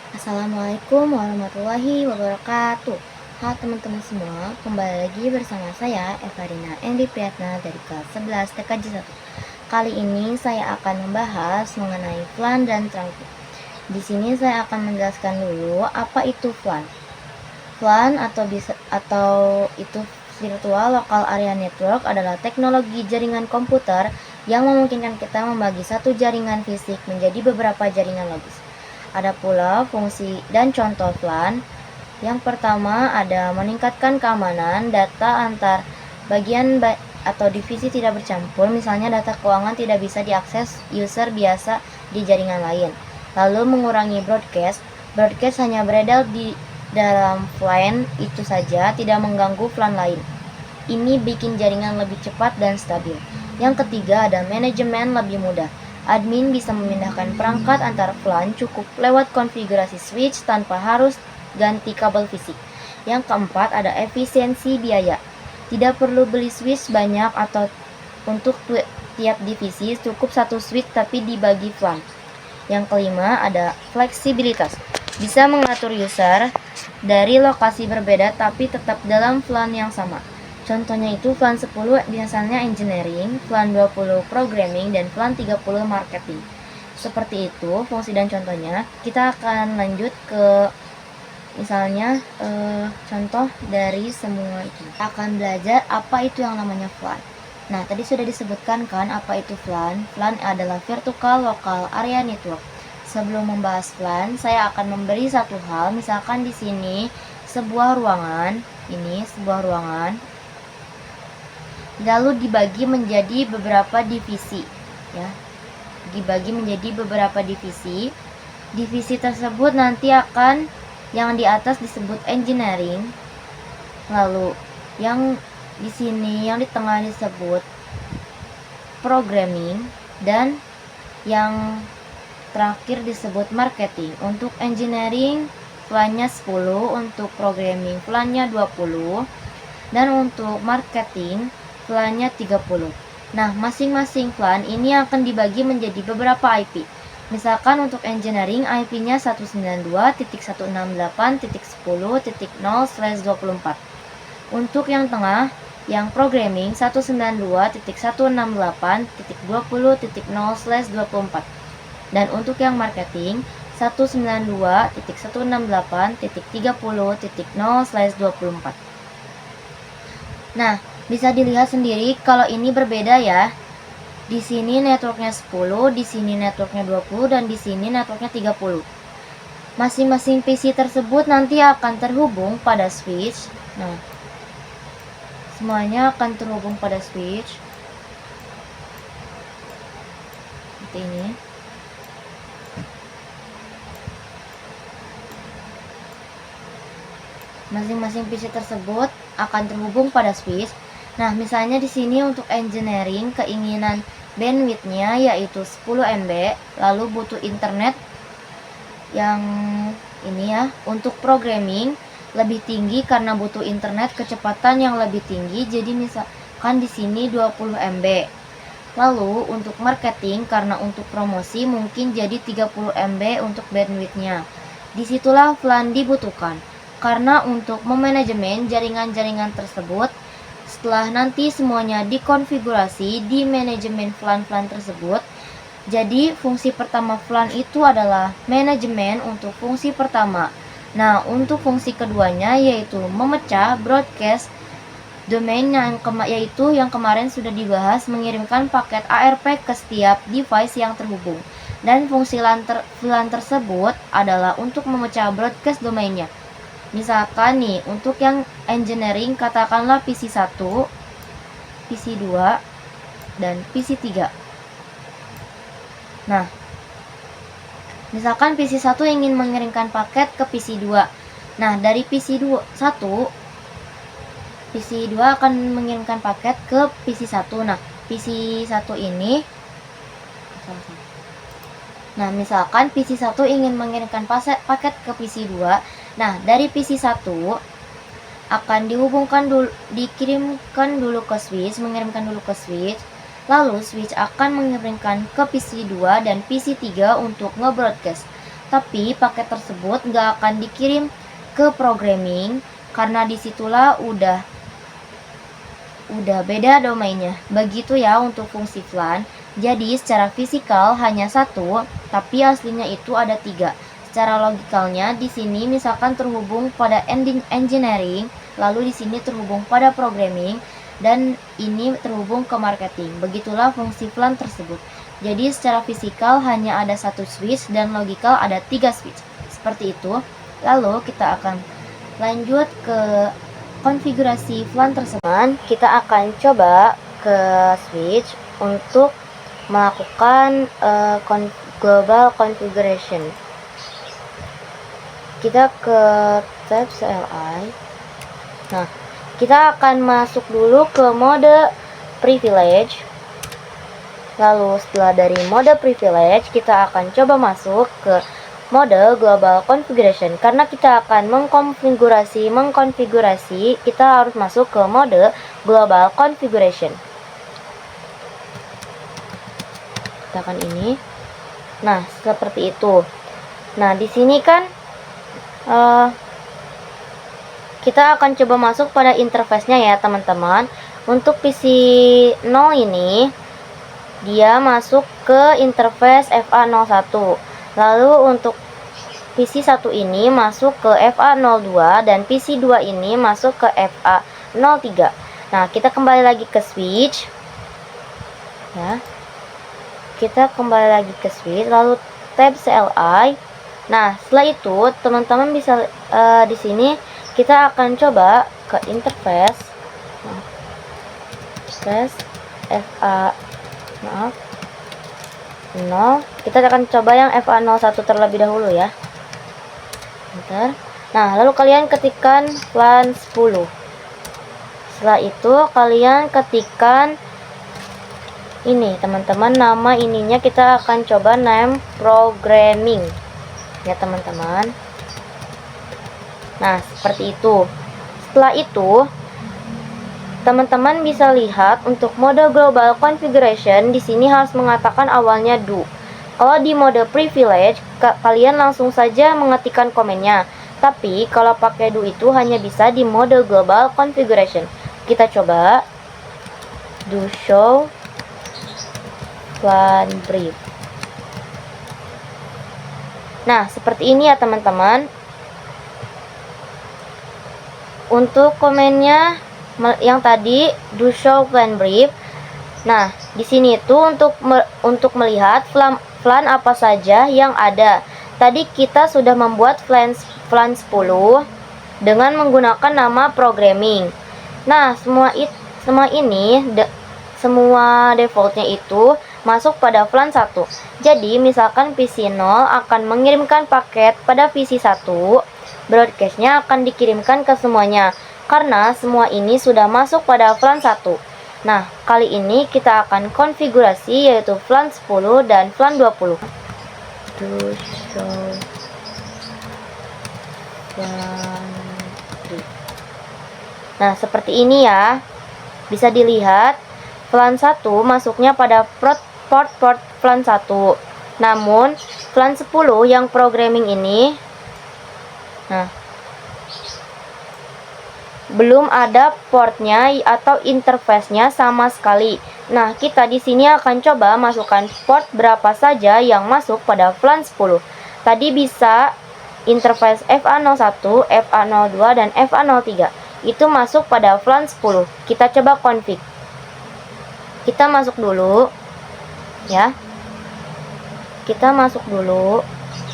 Assalamualaikum warahmatullahi wabarakatuh. Halo teman-teman semua, kembali lagi bersama saya Evarina Endri Priyatna dari kelas 11 TKJ 1. Kali ini saya akan membahas mengenai FLAN dan trunking. Di sini saya akan menjelaskan dulu apa itu FLAN. FLAN atau itu Virtual Local Area Network adalah teknologi jaringan komputer yang memungkinkan kita membagi satu jaringan fisik menjadi beberapa jaringan logis. Ada pula fungsi dan contoh FLAN. Yang pertama ada meningkatkan keamanan data antar bagian atau divisi tidak bercampur, misalnya data keuangan tidak bisa diakses user biasa di jaringan lain. Lalu mengurangi broadcast. Broadcast hanya beredar di dalam FLAN itu saja, tidak mengganggu FLAN lain. Ini bikin jaringan lebih cepat dan stabil. Yang ketiga ada manajemen lebih mudah. Admin bisa memindahkan perangkat antar FLAN cukup lewat konfigurasi switch tanpa harus ganti kabel fisik. Yang keempat ada efisiensi biaya. Tidak perlu beli switch banyak atau untuk tiap divisi, cukup satu switch tapi dibagi FLAN. Yang kelima ada fleksibilitas. Bisa mengatur user dari lokasi berbeda tapi tetap dalam FLAN yang sama. Contohnya itu FLAN 10 misalnya engineering, FLAN 20 programming, dan FLAN 30 marketing. Seperti itu fungsi dan contohnya. Kita akan lanjut ke misalnya contoh dari semua itu. Kita akan belajar apa itu yang namanya FLAN. Nah, tadi sudah disebutkan kan apa itu FLAN. FLAN adalah Virtual Local Area Network. Sebelum membahas FLAN, saya akan memberi satu hal. Misalkan di sini sebuah ruangan, ini sebuah ruangan, lalu dibagi menjadi beberapa divisi, ya. Dibagi menjadi beberapa divisi. Divisi tersebut nanti akan yang di atas disebut engineering, lalu yang di sini yang di tengah disebut programming, dan yang terakhir disebut marketing. Untuk engineering FLAN-nya 10, untuk programming FLAN-nya 20, dan untuk marketing FLAN-nya 30. Nah, masing-masing FLAN ini akan dibagi menjadi beberapa IP. Misalkan untuk engineering IP-nya 192.168.10.0/24. Untuk yang tengah, yang programming 192.168.20.0/24. Dan untuk yang marketing 192.168.30.0/24. Nah, bisa dilihat sendiri kalau ini berbeda ya. Di sini networknya 10, di sini networknya 20, dan di sini networknya 30. Masing-masing PC tersebut nanti akan terhubung pada switch. Nah, semuanya akan terhubung pada switch. Seperti ini. Masing-masing PC tersebut akan terhubung pada switch. Nah, misalnya di sini untuk engineering keinginan bandwidth-nya yaitu 10 MB, lalu butuh internet yang ini ya. Untuk programming lebih tinggi karena butuh internet kecepatan yang lebih tinggi, jadi misalkan di sini 20 MB. Lalu untuk marketing karena untuk promosi mungkin jadi 30 MB untuk bandwidth-nya. Disitulah FLAN dibutuhkan. Karena untuk memanajemen jaringan-jaringan tersebut, setelah nanti semuanya dikonfigurasi di manajemen FLAN tersebut, jadi fungsi pertama FLAN itu adalah manajemen untuk fungsi pertama. Nah, untuk fungsi keduanya yaitu memecah broadcast domain yaitu yang kemarin sudah dibahas, mengirimkan paket ARP ke setiap device yang terhubung. Dan fungsi FLAN tersebut adalah untuk memecah broadcast domainnya. Misalkan nih, untuk yang engineering katakanlah PC 1, PC 2, dan PC 3. Nah, misalkan PC 1 ingin mengirimkan paket ke PC 2. Nah, dari PC 1, PC 2 akan mengirimkan paket ke PC 1. Nah, PC 1 ini Nah, misalkan PC 1 ingin mengirimkan paket ke PC 2. Nah, dari PC 1 akan dikirimkan dulu ke switch, mengirimkan dulu ke switch. Lalu switch akan mengirimkan ke PC 2 dan PC 3 untuk nge-broadcast. Tapi paket tersebut nggak akan dikirim ke programming karena disitulah udah beda domainnya. Begitu ya untuk fungsi flan. Jadi secara fisikal hanya satu, tapi aslinya itu ada 3. Secara logikalnya di sini misalkan terhubung pada engineering, lalu di sini terhubung pada programming, dan ini terhubung ke marketing. Begitulah fungsi flan tersebut. Jadi secara fisikal hanya ada satu switch dan logikal ada 3 switch. Seperti itu. Lalu kita akan lanjut ke konfigurasi flan tersebut. Kita akan coba ke switch untuk melakukan global configuration. Kita ke tab CLI. Nah, kita akan masuk dulu ke mode privilege. Lalu setelah dari mode privilege, kita akan coba masuk ke mode global configuration. Karena kita akan mengkonfigurasi, kita harus masuk ke mode global configuration. Tekan ini. Nah, seperti itu. Nah, di sini kan kita akan coba masuk pada interface-nya ya, teman-teman. Untuk PC 0 ini dia masuk ke interface FA01. Lalu untuk PC 1 ini masuk ke FA02 dan PC 2 ini masuk ke FA03. Nah, kita kembali lagi ke switch. Ya. Kita kembali lagi ke switch, lalu tab CLI. Nah, setelah itu teman-teman bisa di sini kita akan coba ke interface. Nah, interface FA 0. Kita akan coba yang FA01 terlebih dahulu ya. Bentar. Nah, lalu kalian ketikkan flan 10. Setelah itu kalian ketikkan ini, teman-teman, nama ininya kita akan coba name programming ya, teman-teman. Nah, seperti itu. Setelah itu teman-teman bisa lihat untuk mode global configuration di sini harus mengatakan awalnya do. Kalau di mode privilege kalian langsung saja mengetikkan komennya. Tapi kalau pakai do itu hanya bisa di mode global configuration. Kita coba do show flan brief. Nah, seperti ini ya, teman-teman. Untuk komennya yang tadi do show flan brief. Nah, di sini itu untuk melihat flan apa saja yang ada. Tadi kita sudah membuat flan 10 dengan menggunakan nama programming. Nah, semua defaultnya itu masuk pada flan 1. Jadi misalkan PC 0 akan mengirimkan paket pada PC 1, broadcast-nya akan dikirimkan ke semuanya karena semua ini sudah masuk pada flan 1. Nah, kali ini kita akan konfigurasi yaitu flan 10 dan flan 20. Nah, seperti ini ya. Bisa dilihat flan 1 masuknya pada port flan 1. Namun flan 10 yang programming ini belum ada portnya atau interface-nya sama sekali. Nah, kita di sini akan coba masukkan port berapa saja yang masuk pada flan 10. Tadi bisa interface FA01, FA02 dan FA03. Itu masuk pada flan 10. Kita coba config. Kita masuk dulu ya. Kita masuk dulu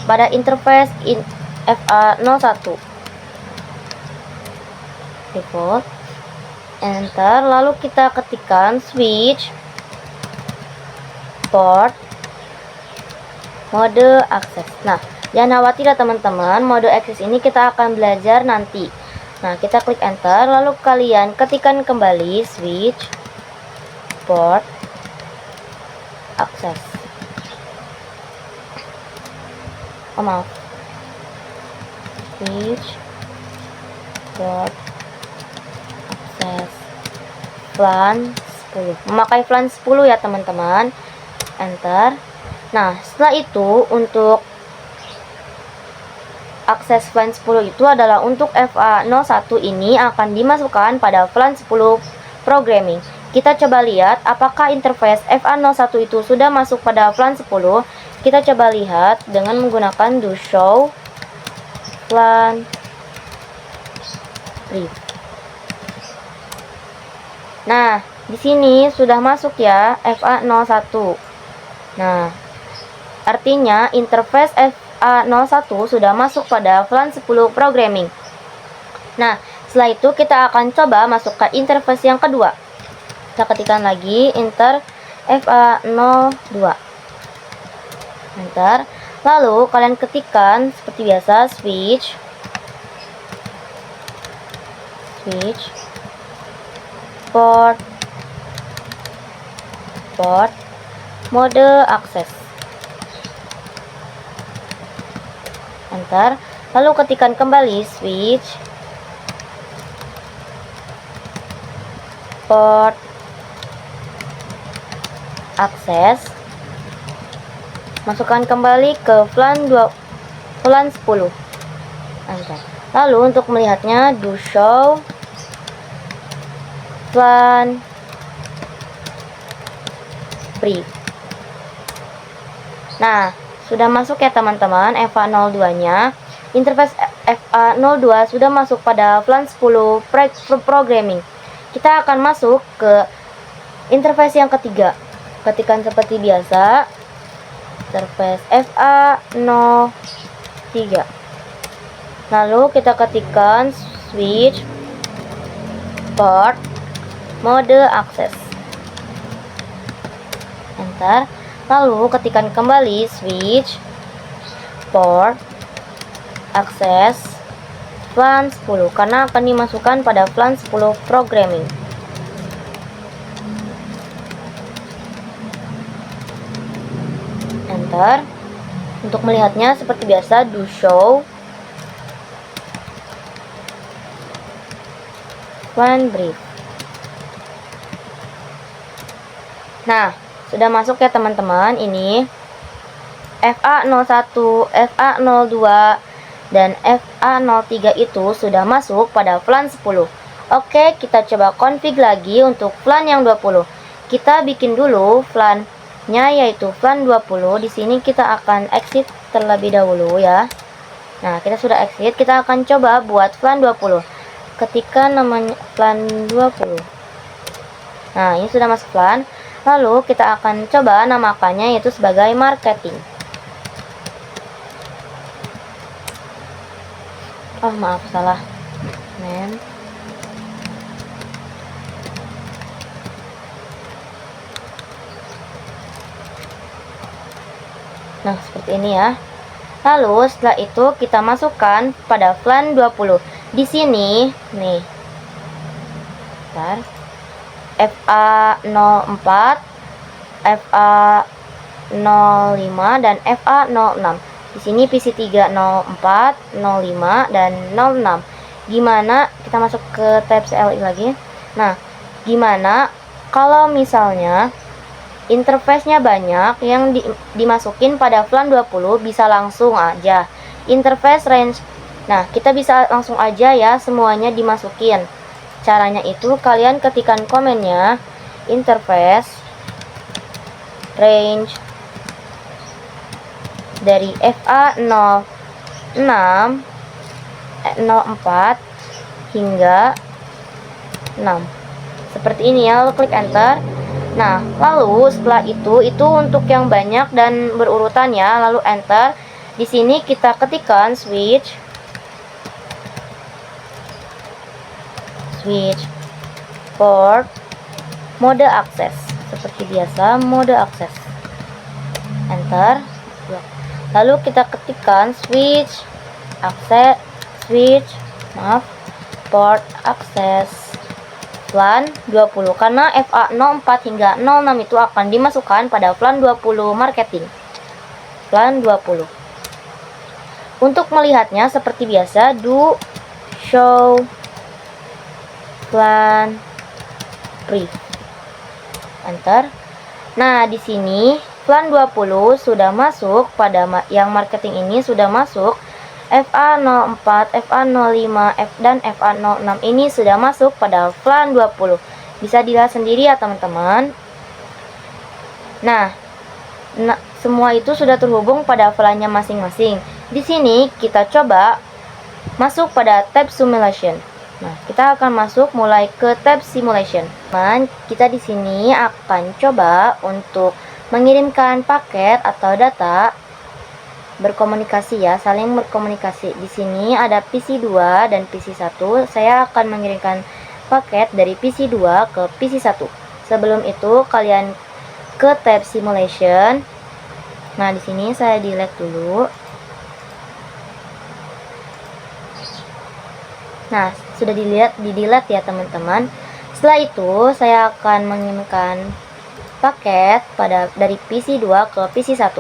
pada interface FA01. Default, enter, lalu kita ketikkan switch port mode akses. Nah, jangan khawatir ya, teman-teman, mode akses ini kita akan belajar nanti. Nah, kita klik enter, lalu kalian ketikkan kembali switch port akses. Oh, maaf, switch port flan 10. Memakai flan 10 ya, teman-teman. Enter. Nah, setelah itu untuk akses plan 10 itu adalah untuk FA01 ini akan dimasukkan pada plan 10 programming. Kita coba lihat apakah interface FA01 itu sudah masuk pada plan 10. Kita coba lihat dengan menggunakan do show plan brief. Nah, di sini sudah masuk ya FA01. Nah, artinya interface FA01 sudah masuk pada plan 10 programming. Nah, setelah itu kita akan coba masuk ke interface yang kedua. Kita ketikkan lagi enter FA02. Enter. Lalu kalian ketikkan seperti biasa switch port mode akses. Enter. Lalu ketikkan kembali switch port akses. Masukkan kembali ke plan 10. Enter. Lalu untuk melihatnya do show plan brief. Nah, sudah masuk ya teman-teman FA02-nya. Interface FA02 sudah masuk pada plan 10 programming. Kita akan masuk ke interface yang ketiga. Ketikkan seperti biasa interface FA03. Lalu kita ketikkan switch port mode akses. Enter. Lalu ketikkan kembali switch port akses plan 10 karena akan dimasukkan pada plan 10 programming. Enter. Untuk melihatnya seperti biasa do show plan brief. Nah, sudah masuk ya teman-teman. Ini FA01, FA02 dan FA03 itu sudah masuk pada plan 10. Oke, kita coba config lagi untuk plan yang 20. Kita bikin dulu plannya yaitu plan 20. Di sini kita akan exit terlebih dahulu ya. Nah, kita sudah exit, kita akan coba buat plan 20. Ketika namanya plan 20. Nah, ini sudah masuk plan. Lalu kita akan coba namakannya yaitu sebagai marketing. Oh, maaf salah. Nah, seperti ini ya. Lalu setelah itu kita masukkan pada plan 20. Di sini nih. Bentar. FA04, FA05 dan FA06. Di sini PC3 04, 05 dan 06. Gimana kita masuk ke tab CLI lagi? Nah, gimana kalau misalnya interface-nya banyak yang dimasukin pada plan 20 bisa langsung aja interface range. Nah, kita bisa langsung aja ya semuanya dimasukin. Caranya itu kalian ketikkan komennya interface range dari FA06 04 hingga 6. Seperti ini ya, lalu klik enter. Nah, lalu setelah itu untuk yang banyak dan berurutan ya, lalu enter. Di sini kita ketikkan switch port mode akses. Seperti biasa, mode akses. Enter. Lalu kita ketikkan port akses plan 20 karena FA04 hingga 06 itu akan dimasukkan pada plan 20 marketing. Plan 20. Untuk melihatnya seperti biasa do show plan brief. Enter. Nah, di sini plan 20 sudah masuk pada yang marketing ini sudah masuk FA04, FA05, dan FA06 ini sudah masuk pada VLAN 20. Bisa dilihat sendiri ya teman-teman. Nah, semua itu sudah terhubung pada VLAN-nya masing-masing. Di sini kita coba masuk pada tab simulation. Nah, kita akan masuk mulai ke tab simulation. Kita di sini akan coba untuk mengirimkan paket atau data berkomunikasi ya, saling berkomunikasi. Di sini ada PC2 dan PC1. Saya akan mengirimkan paket dari PC2 ke PC1. Sebelum itu kalian ke tab simulation. Nah, di sini saya delete dulu. Nah, sudah di-delete ya teman-teman. Setelah itu saya akan mengirimkan paket dari PC2 ke PC1.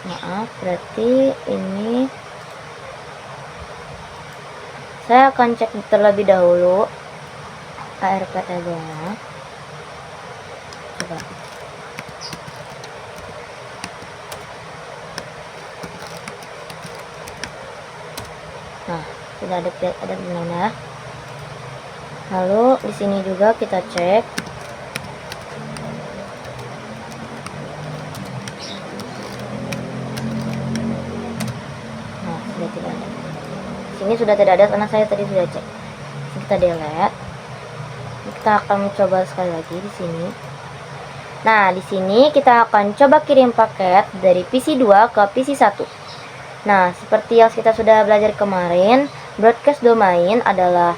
Maaf, berarti ini saya akan cek terlebih dahulu ARP table-nya. Coba. Nah, sudah ada di mana. Lalu di sini juga kita cek. Nah, sudah tidak ada. Sini sudah tidak ada karena saya tadi sudah cek. Kita delete. Kita akan mencoba sekali lagi di sini. Nah, di sini kita akan coba kirim paket dari PC2 ke PC1. Nah, seperti yang kita sudah belajar kemarin, broadcast domain adalah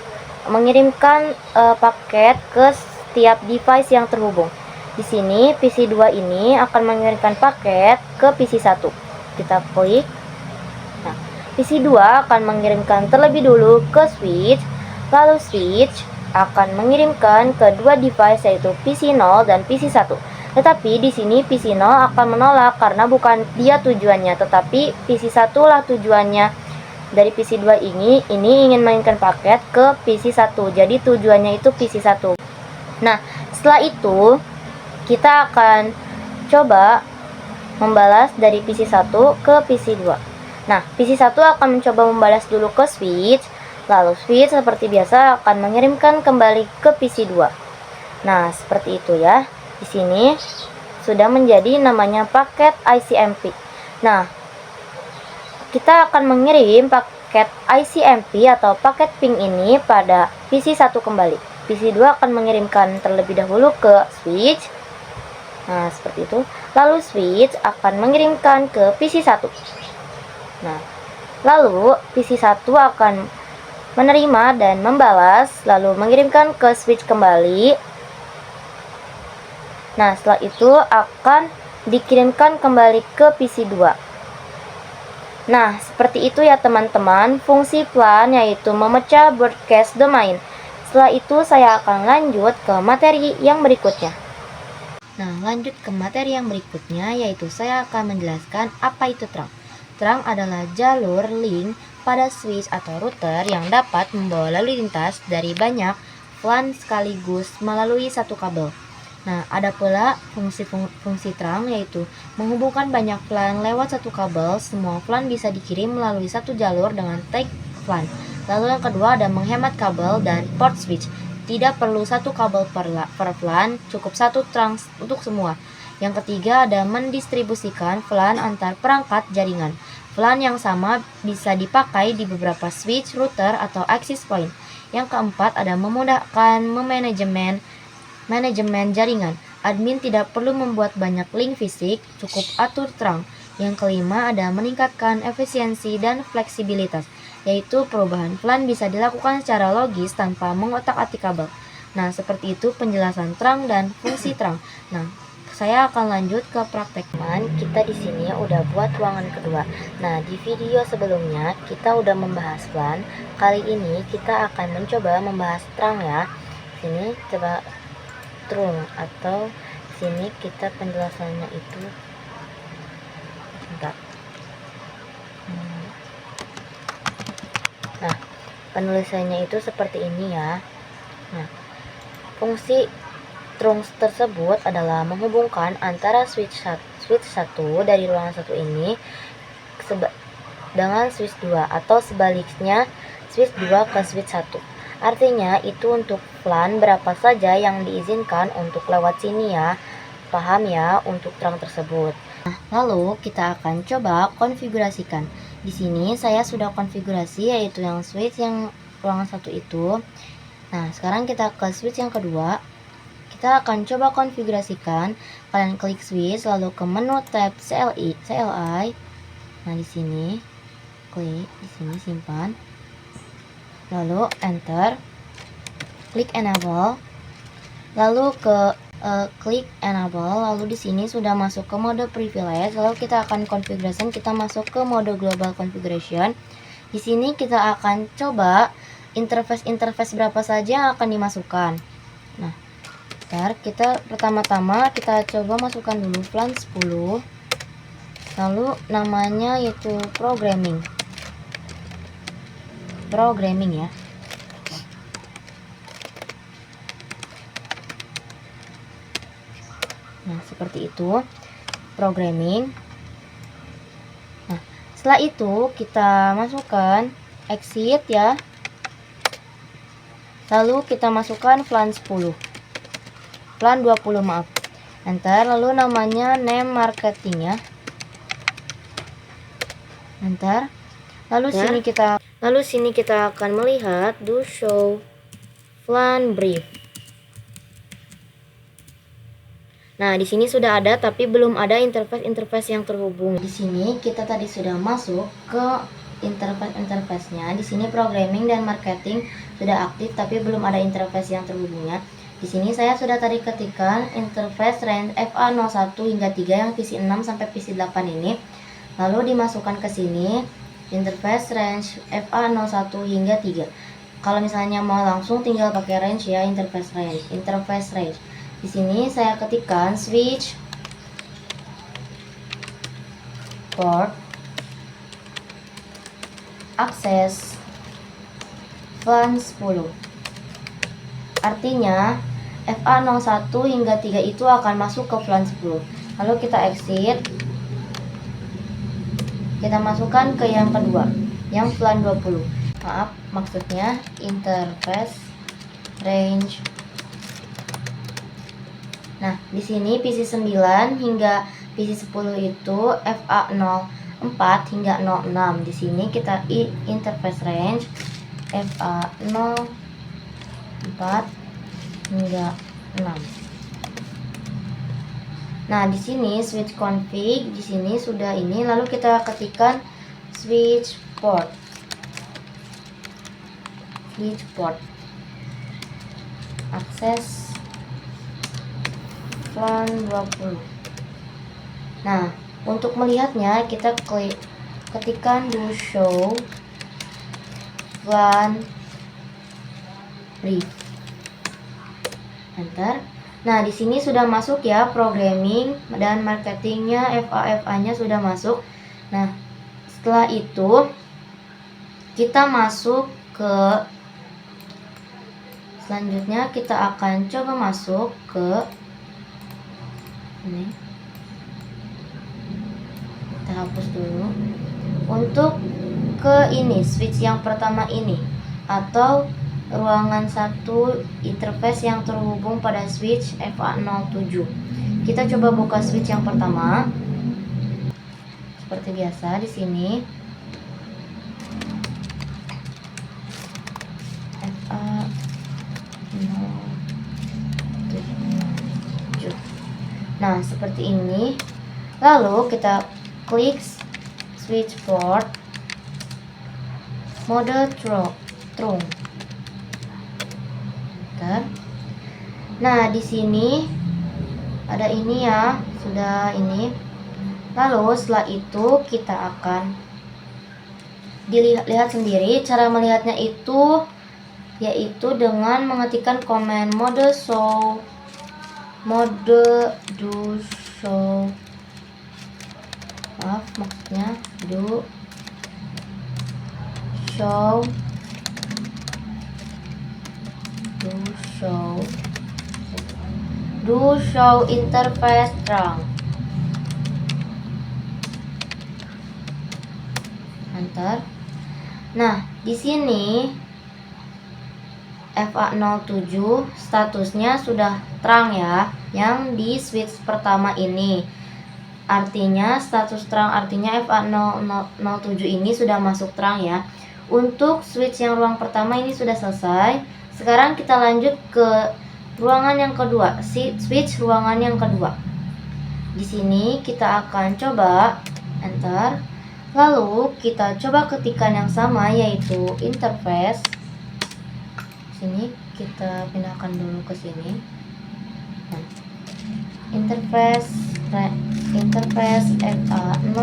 mengirimkan paket ke setiap device yang terhubung. Di sini PC2 ini akan mengirimkan paket ke PC1. Kita klik. Nah, PC2 akan mengirimkan terlebih dulu ke switch, lalu switch akan mengirimkan ke dua device yaitu PC0 dan PC1. Tetapi di sini PC0 akan menolak karena bukan dia tujuannya, tetapi PC1 lah tujuannya. Dari PC2 ini ingin mengirimkan paket ke PC1. Jadi tujuannya itu PC1. Nah, setelah itu kita akan coba membalas dari PC1 ke PC2. Nah, PC1 akan mencoba membalas dulu ke switch, lalu switch seperti biasa akan mengirimkan kembali ke PC2. Nah, seperti itu ya. Di sini sudah menjadi namanya paket ICMP. Nah, kita akan mengirim paket ICMP atau paket ping ini pada PC1 kembali. PC2 akan mengirimkan terlebih dahulu ke switch. Nah, seperti itu. Lalu switch akan mengirimkan ke PC1. Nah, lalu PC1 akan menerima dan membalas, lalu mengirimkan ke switch kembali. Nah, setelah itu akan dikirimkan kembali ke PC2. Nah, seperti itu ya teman-teman, fungsi VLAN yaitu memecah broadcast domain. Setelah itu saya akan lanjut ke materi yang berikutnya. Nah, lanjut ke materi yang berikutnya yaitu saya akan menjelaskan apa itu trunk. Trunk adalah jalur link pada switch atau router yang dapat membawa lalu lintas dari banyak VLAN sekaligus melalui satu kabel. Nah, ada pula fungsi trunk yaitu menghubungkan banyak VLAN lewat satu kabel. Semua VLAN bisa dikirim melalui satu jalur dengan tag VLAN. Lalu yang kedua ada menghemat kabel dan port switch. Tidak perlu satu kabel per VLAN, cukup satu trunk untuk semua. Yang ketiga ada mendistribusikan VLAN antar perangkat jaringan. VLAN yang sama bisa dipakai di beberapa switch, router, atau access point. Yang keempat ada memudahkan manajemen jaringan. Admin tidak perlu membuat banyak link fisik, cukup atur trunk. Yang kelima ada meningkatkan efisiensi dan fleksibilitas, yaitu perubahan VLAN bisa dilakukan secara logis tanpa mengotak-atik kabel. Nah, seperti itu penjelasan trunk dan fungsi trunk. Nah, saya akan lanjut ke praktek. Kita di sini udah buat ruangan kedua. Nah, di video sebelumnya kita udah membahas VLAN. Kali ini kita akan mencoba membahas trunk ya. Sini coba trunk atau sini kita penjelasannya itu sebentar. Nah, penulisannya itu seperti ini ya. Nah, fungsi trunk tersebut adalah menghubungkan antara switch 1 dari ruangan satu ini dengan switch 2 atau sebaliknya switch 2 ke switch 1. Artinya itu untuk VLAN berapa saja yang diizinkan untuk lewat sini ya. Paham ya untuk terang tersebut. Nah, lalu kita akan coba konfigurasikan. Di sini saya sudah konfigurasi yaitu yang switch yang ruangan 1 itu. Nah, sekarang kita ke switch yang kedua. Kita akan coba konfigurasikan. Kalian klik switch lalu ke menu tab CLI. Nah, di sini klik, di sini simpan. Lalu enter. Klik enable. Lalu ke klik enable. Lalu di sini sudah masuk ke mode privilege. Lalu kita akan konfigurasi, kita masuk ke mode global configuration. Di sini kita akan coba interface berapa saja yang akan dimasukkan. Nah, kita pertama-tama kita coba masukkan dulu VLAN 10, lalu namanya yaitu programming ya. Nah, seperti itu programming. Nah, setelah itu kita masukkan exit ya, lalu kita masukkan VLAN 10, VLAN 20 maaf, enter, lalu namanya name marketing ya, enter. Lalu sini kita akan melihat do show VLAN brief. Nah, di sini sudah ada tapi belum ada interface yang terhubung. Di sini kita tadi sudah masuk ke interface-nya. Di sini programming dan marketing sudah aktif tapi belum ada interface yang terhubungnya. Di sini saya sudah tadi ketikkan interface range FA01 hingga 3 yang PC 6 sampai PC 8 ini. Lalu dimasukkan ke sini interface range FA01 hingga 3. Kalau misalnya mau langsung tinggal pakai range ya, interface range. Di sini saya ketikkan switch port access VLAN 10. Artinya FA01 hingga 3 itu akan masuk ke VLAN 10. Lalu kita exit. Kita masukkan ke yang kedua, yang VLAN 20. Maaf, maksudnya interface range. Nah, di sini PC 9 hingga PC 10 itu FA04 hingga 06. Di sini kita interface range FA04 hingga 6. Nah, di sini switch config, di sini sudah ini, lalu kita ketikkan switch port. Akses VLAN 20. Nah, untuk melihatnya kita ketikkan do show VLAN brief. Enter. Nah, di sini sudah masuk ya programming dan marketingnya, FA-nya sudah masuk. Nah, setelah itu kita masuk ke selanjutnya, kita akan coba masuk ke ini. Kita hapus dulu. Untuk ke ini switch yang pertama ini atau ruangan 1 interface yang terhubung pada switch FA07. Kita coba buka switch yang pertama. Seperti biasa di sini. FA07. Nah, seperti ini. Lalu kita klik switch port mode trunk. Nah, di sini ada ini ya, sudah ini. Lalu setelah itu kita akan lihat sendiri cara melihatnya itu yaitu dengan mengetikkan komen mode do show. Maaf, maksudnya do show interface trunk. enter. Nah, di sini FA07 statusnya sudah terang ya, yang di switch pertama ini. Artinya status terang, artinya FA007 ini sudah masuk terang ya. Untuk switch yang ruang pertama ini sudah selesai. Sekarang kita lanjut ke ruangan yang kedua, switch ruangan yang kedua. Di sini kita akan coba enter. Lalu kita coba ketikkan yang sama, yaitu interface. Sini kita pindahkan dulu ke sini. Nah, interface FA07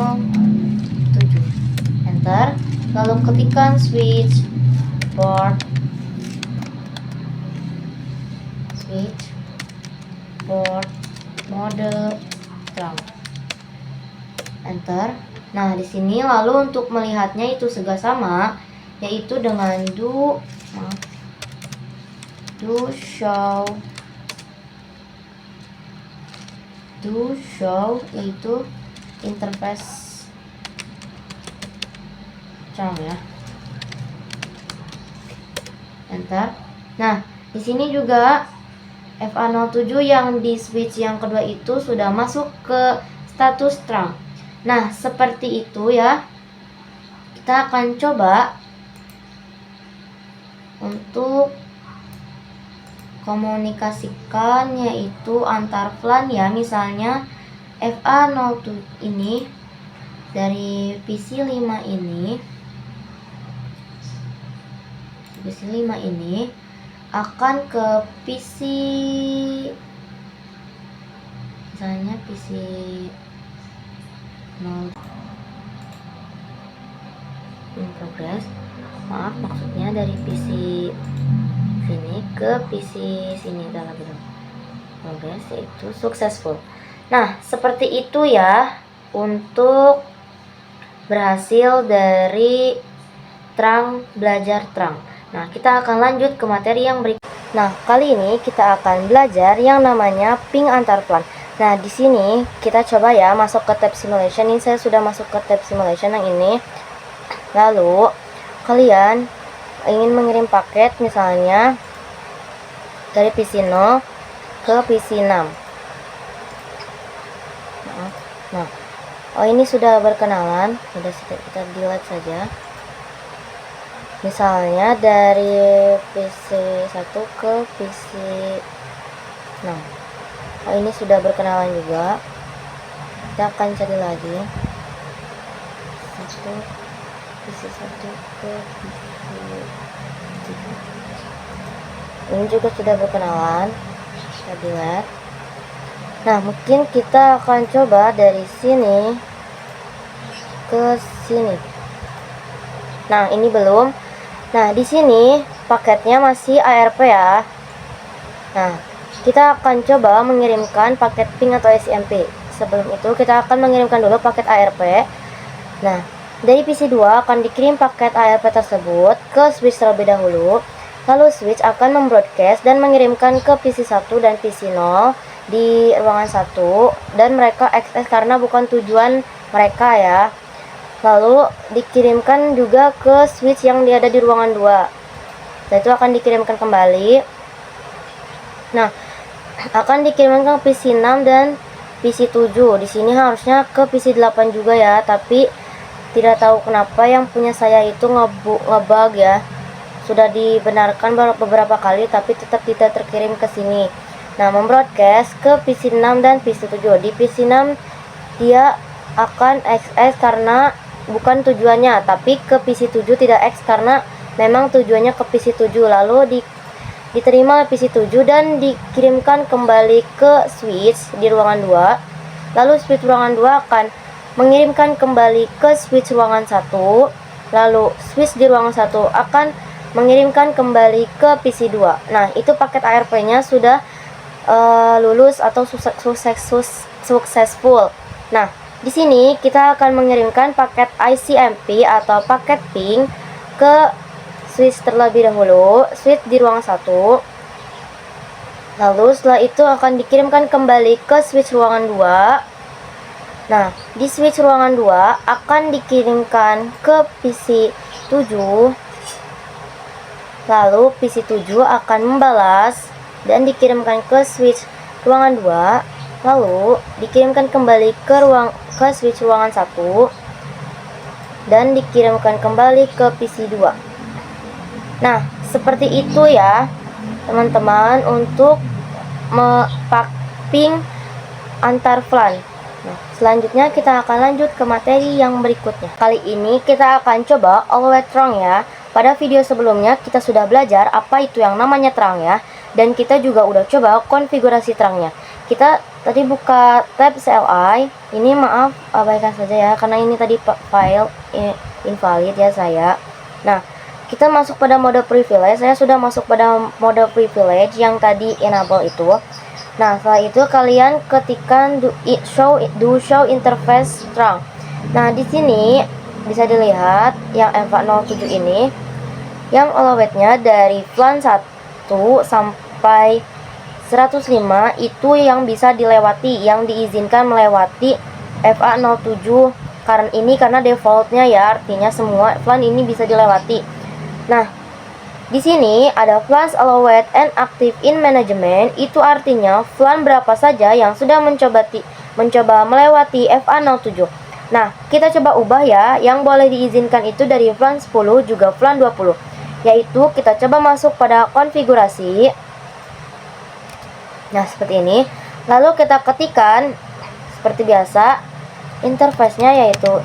enter. Lalu ketikkan switch board mode terang enter. Nah, di sini lalu untuk melihatnya itu juga sama, yaitu dengan do show yaitu interface terang ya. Enter. Nah, di sini juga FA07 yang di switch yang kedua itu sudah masuk ke status terang. Nah, seperti itu ya. Kita akan coba untuk komunikasikan, yaitu antar VLAN ya. Misalnya FA07 ini dari PC5 ini akan ke PC, misalnya PC 0 in progress, maaf maksudnya dari PC sini ke PC sini dalam progress, yaitu successful. Nah, seperti itu ya untuk berhasil dari terang belajar terang. Nah, kita akan lanjut ke materi yang berikut. Nah, kali ini kita akan belajar yang namanya ping antar VLAN. Nah, di sini kita coba ya masuk ke tab simulation. Ini saya sudah masuk ke tab simulation yang ini. Lalu kalian ingin mengirim paket misalnya dari PC 0 ke PC 6. Nah, oh ini sudah berkenalan, sudah kita delete saja. Misalnya dari PC 1 ke PC 6. Oh ini sudah berkenalan juga. Kita akan cari lagi. PC 1 ke PC 3. Ini juga sudah berkenalan. Kita delete. Nah, mungkin kita akan coba dari sini ke sini. Nah, ini belum. Nah, di sini paketnya masih ARP ya. Nah, kita akan coba mengirimkan paket ping atau SMP. Sebelum itu kita akan mengirimkan dulu paket ARP. Nah, dari PC 2 akan dikirim paket ARP tersebut ke switch terlebih dahulu. Lalu switch akan membroadcast dan mengirimkan ke PC 1 dan PC 0 di ruangan 1, dan mereka access karena bukan tujuan mereka ya. Lalu dikirimkan juga ke switch yang ada di ruangan 2. Dan itu akan dikirimkan kembali. Nah, akan dikirimkan ke PC 6 dan PC 7. Di sini harusnya ke PC 8 juga ya, tapi tidak tahu kenapa yang punya saya itu ngebug ya. Sudah dibenarkan beberapa kali tapi tetap tidak terkirim ke sini. Nah, membroadcast ke PC 6 dan PC 7. Di PC 6 dia akan access karena bukan tujuannya, tapi ke PC 7 tidak X karena memang tujuannya ke PC 7. Lalu diterima PC 7 dan dikirimkan kembali ke switch di ruangan 2. Lalu switch ruangan 2 akan mengirimkan kembali ke switch ruangan 1. Lalu switch di ruangan 1 akan mengirimkan kembali ke PC 2. Nah, itu paket ARP-nya sudah lulus atau successful. Nah, di sini kita akan mengirimkan paket ICMP atau paket ping ke switch terlebih dahulu, switch di ruangan 1. Lalu setelah itu akan dikirimkan kembali ke switch ruangan 2. Nah, di switch ruangan 2 akan dikirimkan ke PC 7. Lalu PC 7 akan membalas dan dikirimkan ke switch ruangan 2. Lalu dikirimkan kembali ke switch ruangan 1 dan dikirimkan kembali ke PC 2. Nah, seperti itu ya teman-teman untuk ping antar VLAN. Nah, selanjutnya kita akan lanjut ke materi yang berikutnya. Kali ini kita akan coba always terang ya. Pada video sebelumnya kita sudah belajar apa itu yang namanya terang ya. Dan kita juga udah coba konfigurasi terangnya. Kita tadi buka tab CLI. Ini maaf abaikan saja ya, karena ini tadi file invalid ya saya. Nah, kita masuk pada mode privilege. Saya sudah masuk pada mode privilege yang tadi enable itu. Nah, setelah itu kalian ketikkan do show interface terang. Nah, di sini bisa dilihat yang EVA07 ini yang allowed-nya dari VLAN 1 sampai 105 itu yang bisa dilewati, yang diizinkan melewati EVA07 karena defaultnya ya, artinya semua VLAN ini bisa dilewati. Nah, di sini ada VLAN allowed and active in management, itu artinya VLAN berapa saja yang sudah mencoba melewati EVA07. Nah, kita coba ubah ya, yang boleh diizinkan itu dari VLAN 10 juga VLAN 20. Yaitu kita coba masuk pada konfigurasi. Nah, seperti ini. Lalu kita ketikkan seperti biasa interface-nya yaitu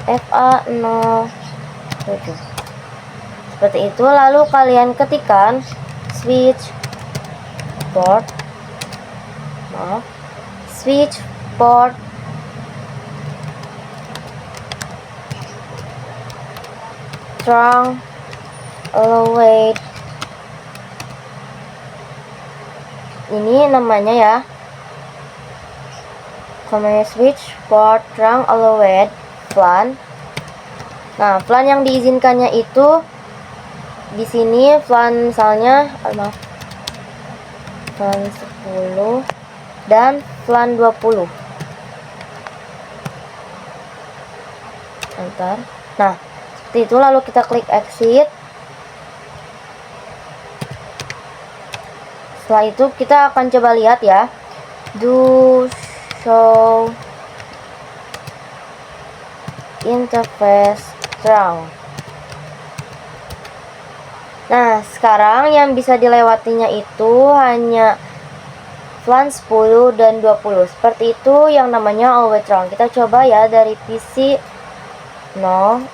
EVA07. Seperti itu, lalu kalian ketikkan switch port terang allowed. Ini namanya ya, switch port terang allowed VLAN. Nah, VLAN yang diizinkannya itu di sini VLAN misalnya VLAN 10 dan VLAN 20. Enter. Nah, seperti itu, lalu kita klik exit. Setelah itu kita akan coba lihat ya, do show interface terang. Nah, sekarang yang bisa dilewatinya itu hanya VLAN 10 dan 20. Seperti itu yang namanya always terang. Kita coba ya dari PC 0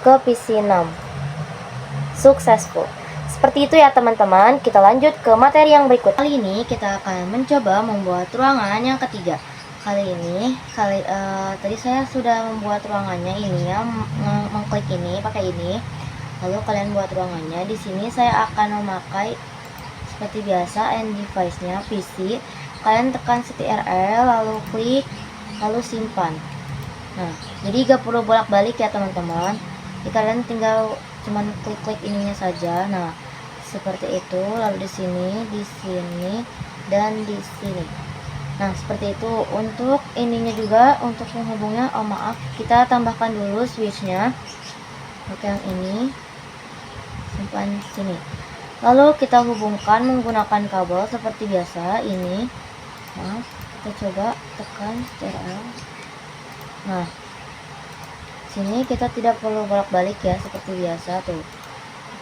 ke PC 6. Successful. Seperti itu ya teman-teman. Kita lanjut ke materi yang berikut. Kali ini kita akan mencoba membuat ruangan yang ketiga. Tadi saya sudah membuat ruangannya ini ya, mengklik ini pakai ini. Lalu kalian buat ruangannya. Di sini saya akan memakai seperti biasa end device-nya PC. Kalian tekan CTRL lalu klik lalu simpan. Nah, jadi gak perlu bolak-balik ya teman-teman. Jadi kalian tinggal cuman klik-klik ininya saja. Nah, seperti itu. Lalu di sini, dan di sini. Nah, seperti itu. Untuk ininya juga, untuk penghubungnya, maaf, kita tambahkan dulu switchnya. Oke, yang ini simpan sini. Lalu kita hubungkan menggunakan kabel seperti biasa ini. Nah, kita coba tekan CTRL. Nah, sini kita tidak perlu bolak-balik ya, seperti biasa tuh.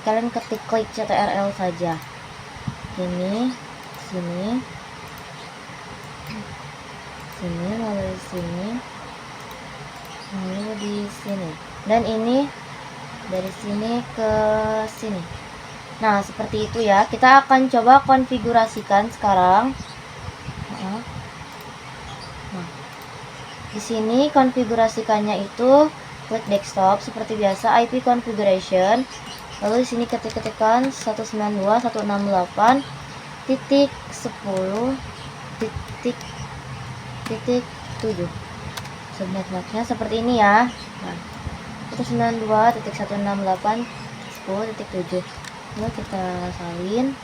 Kalian klik CTRL saja. Ini, sini, lalu di sini, lalu di sini, dan ini dari sini ke sini. Nah, seperti itu ya. Kita akan coba konfigurasikan sekarang. Nah, di sini konfigurasikannya itu klik desktop seperti biasa, IP configuration. Lalu di sini ketikkan 192.168.10.7. Subnetnya seperti ini ya. Nah, 192.168.10.7. Lalu kita salin.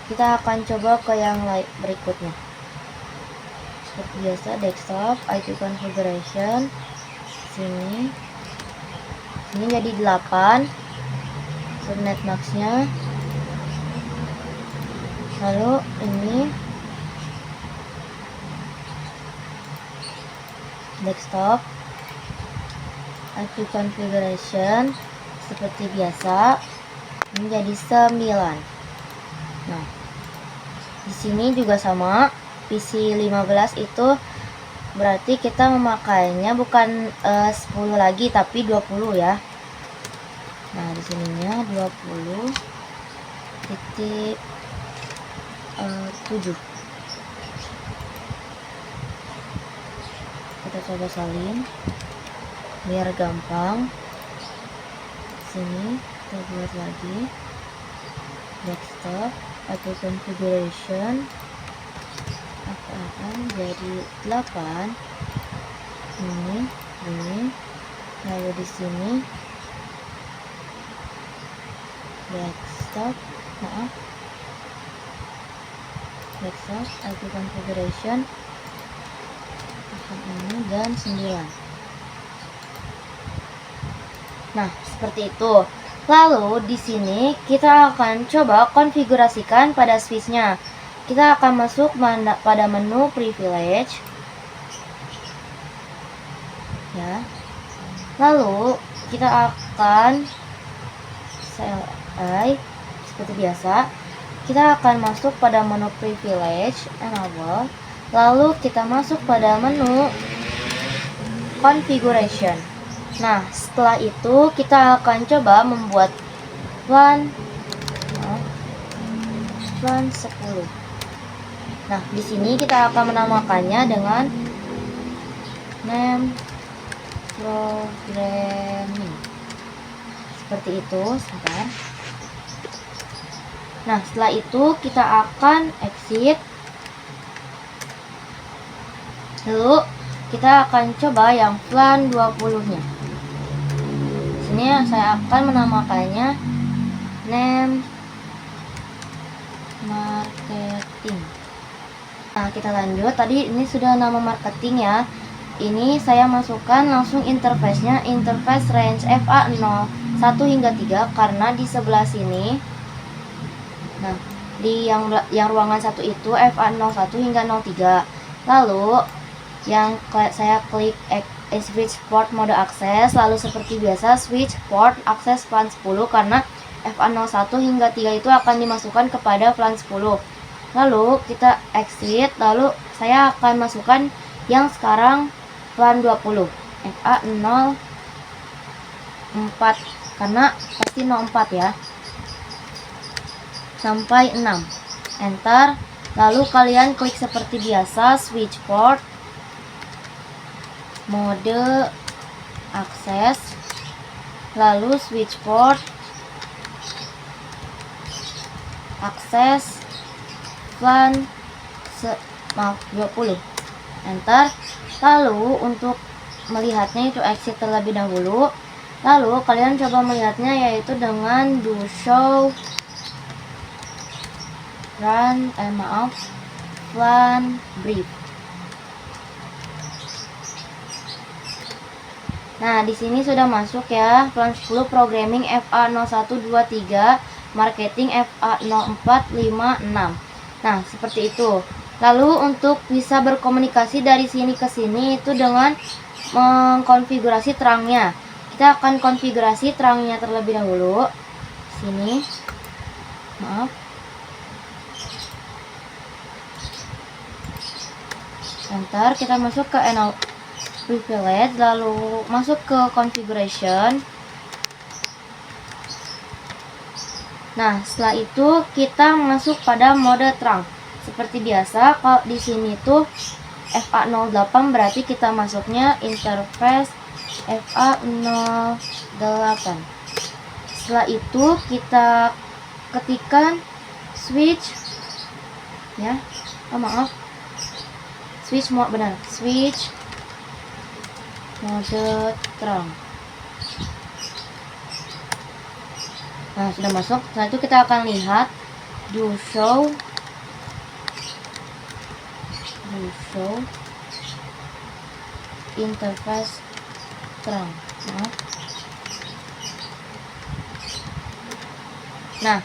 Kita akan coba ke yang berikutnya. seperti biasa desktop, IP configuration, sini jadi 8 subnet maxnya, lalu ini desktop, IP configuration seperti biasa menjadi 9. Nah, di sini juga sama, PC 15 itu berarti kita memakainya bukan 10 lagi tapi 20 ya. Nah, di sininya 20.7. Kita coba salin biar gampang. Sini kita buat lagi desktop, auto configuration akan jadi 8 ini, lalu di sini desktop auto configuration akan ini dan 9. Nah, seperti itu. Lalu di sini kita akan coba konfigurasikan pada switchnya. Kita akan masuk pada menu privilege, ya. Lalu kita akan seperti biasa. Kita akan masuk pada menu privilege, enable. Lalu kita masuk pada menu configuration. Nah, setelah itu kita akan coba membuat LAN 10. Nah, di sini kita akan menamakannya dengan name programming. Seperti itu, sebentar. Nah, setelah itu kita akan exit. Lalu kita akan coba yang LAN 20-nya. Ini saya akan menamakannya name marketing. Nah, kita lanjut. Tadi ini sudah nama marketing ya. Ini saya masukkan langsung interface-nya, interface range FA01 hingga 3 karena di sebelah sini. Nah, di yang ruangan 1 itu FA01 hingga 03. Lalu yang saya klik switch port mode akses, lalu seperti biasa switch port akses LAN 10 karena FA01 hingga 3 itu akan dimasukkan kepada LAN 10. Lalu kita exit, lalu saya akan masukkan yang sekarang LAN 20 FA04 karena pasti 04 ya, sampai 6. Enter. Lalu kalian klik seperti biasa switch port mode akses, lalu switch port akses LAN 20. Enter. Lalu untuk melihatnya itu exit terlebih dahulu. Lalu kalian coba melihatnya yaitu dengan do show run LAN brief. Nah, di sini sudah masuk ya LAN 10 programming FA0123, marketing FA0456. Nah, seperti itu. Lalu untuk bisa berkomunikasi dari sini ke sini itu dengan mengkonfigurasi terangnya. Kita akan konfigurasi terangnya terlebih dahulu. Sini. Maaf. Enter, kita masuk ke privilege, lalu masuk ke configuration. Nah, setelah itu kita masuk pada mode terang. Seperti biasa, kalau di sini tuh FA08 berarti kita masuknya interface FA08. Setelah itu kita ketikkan switch ya. Maaf. Switch mode benar. Switch mode terang. Nah, sudah masuk. Setelah itu kita akan lihat do show interface terang. Nah,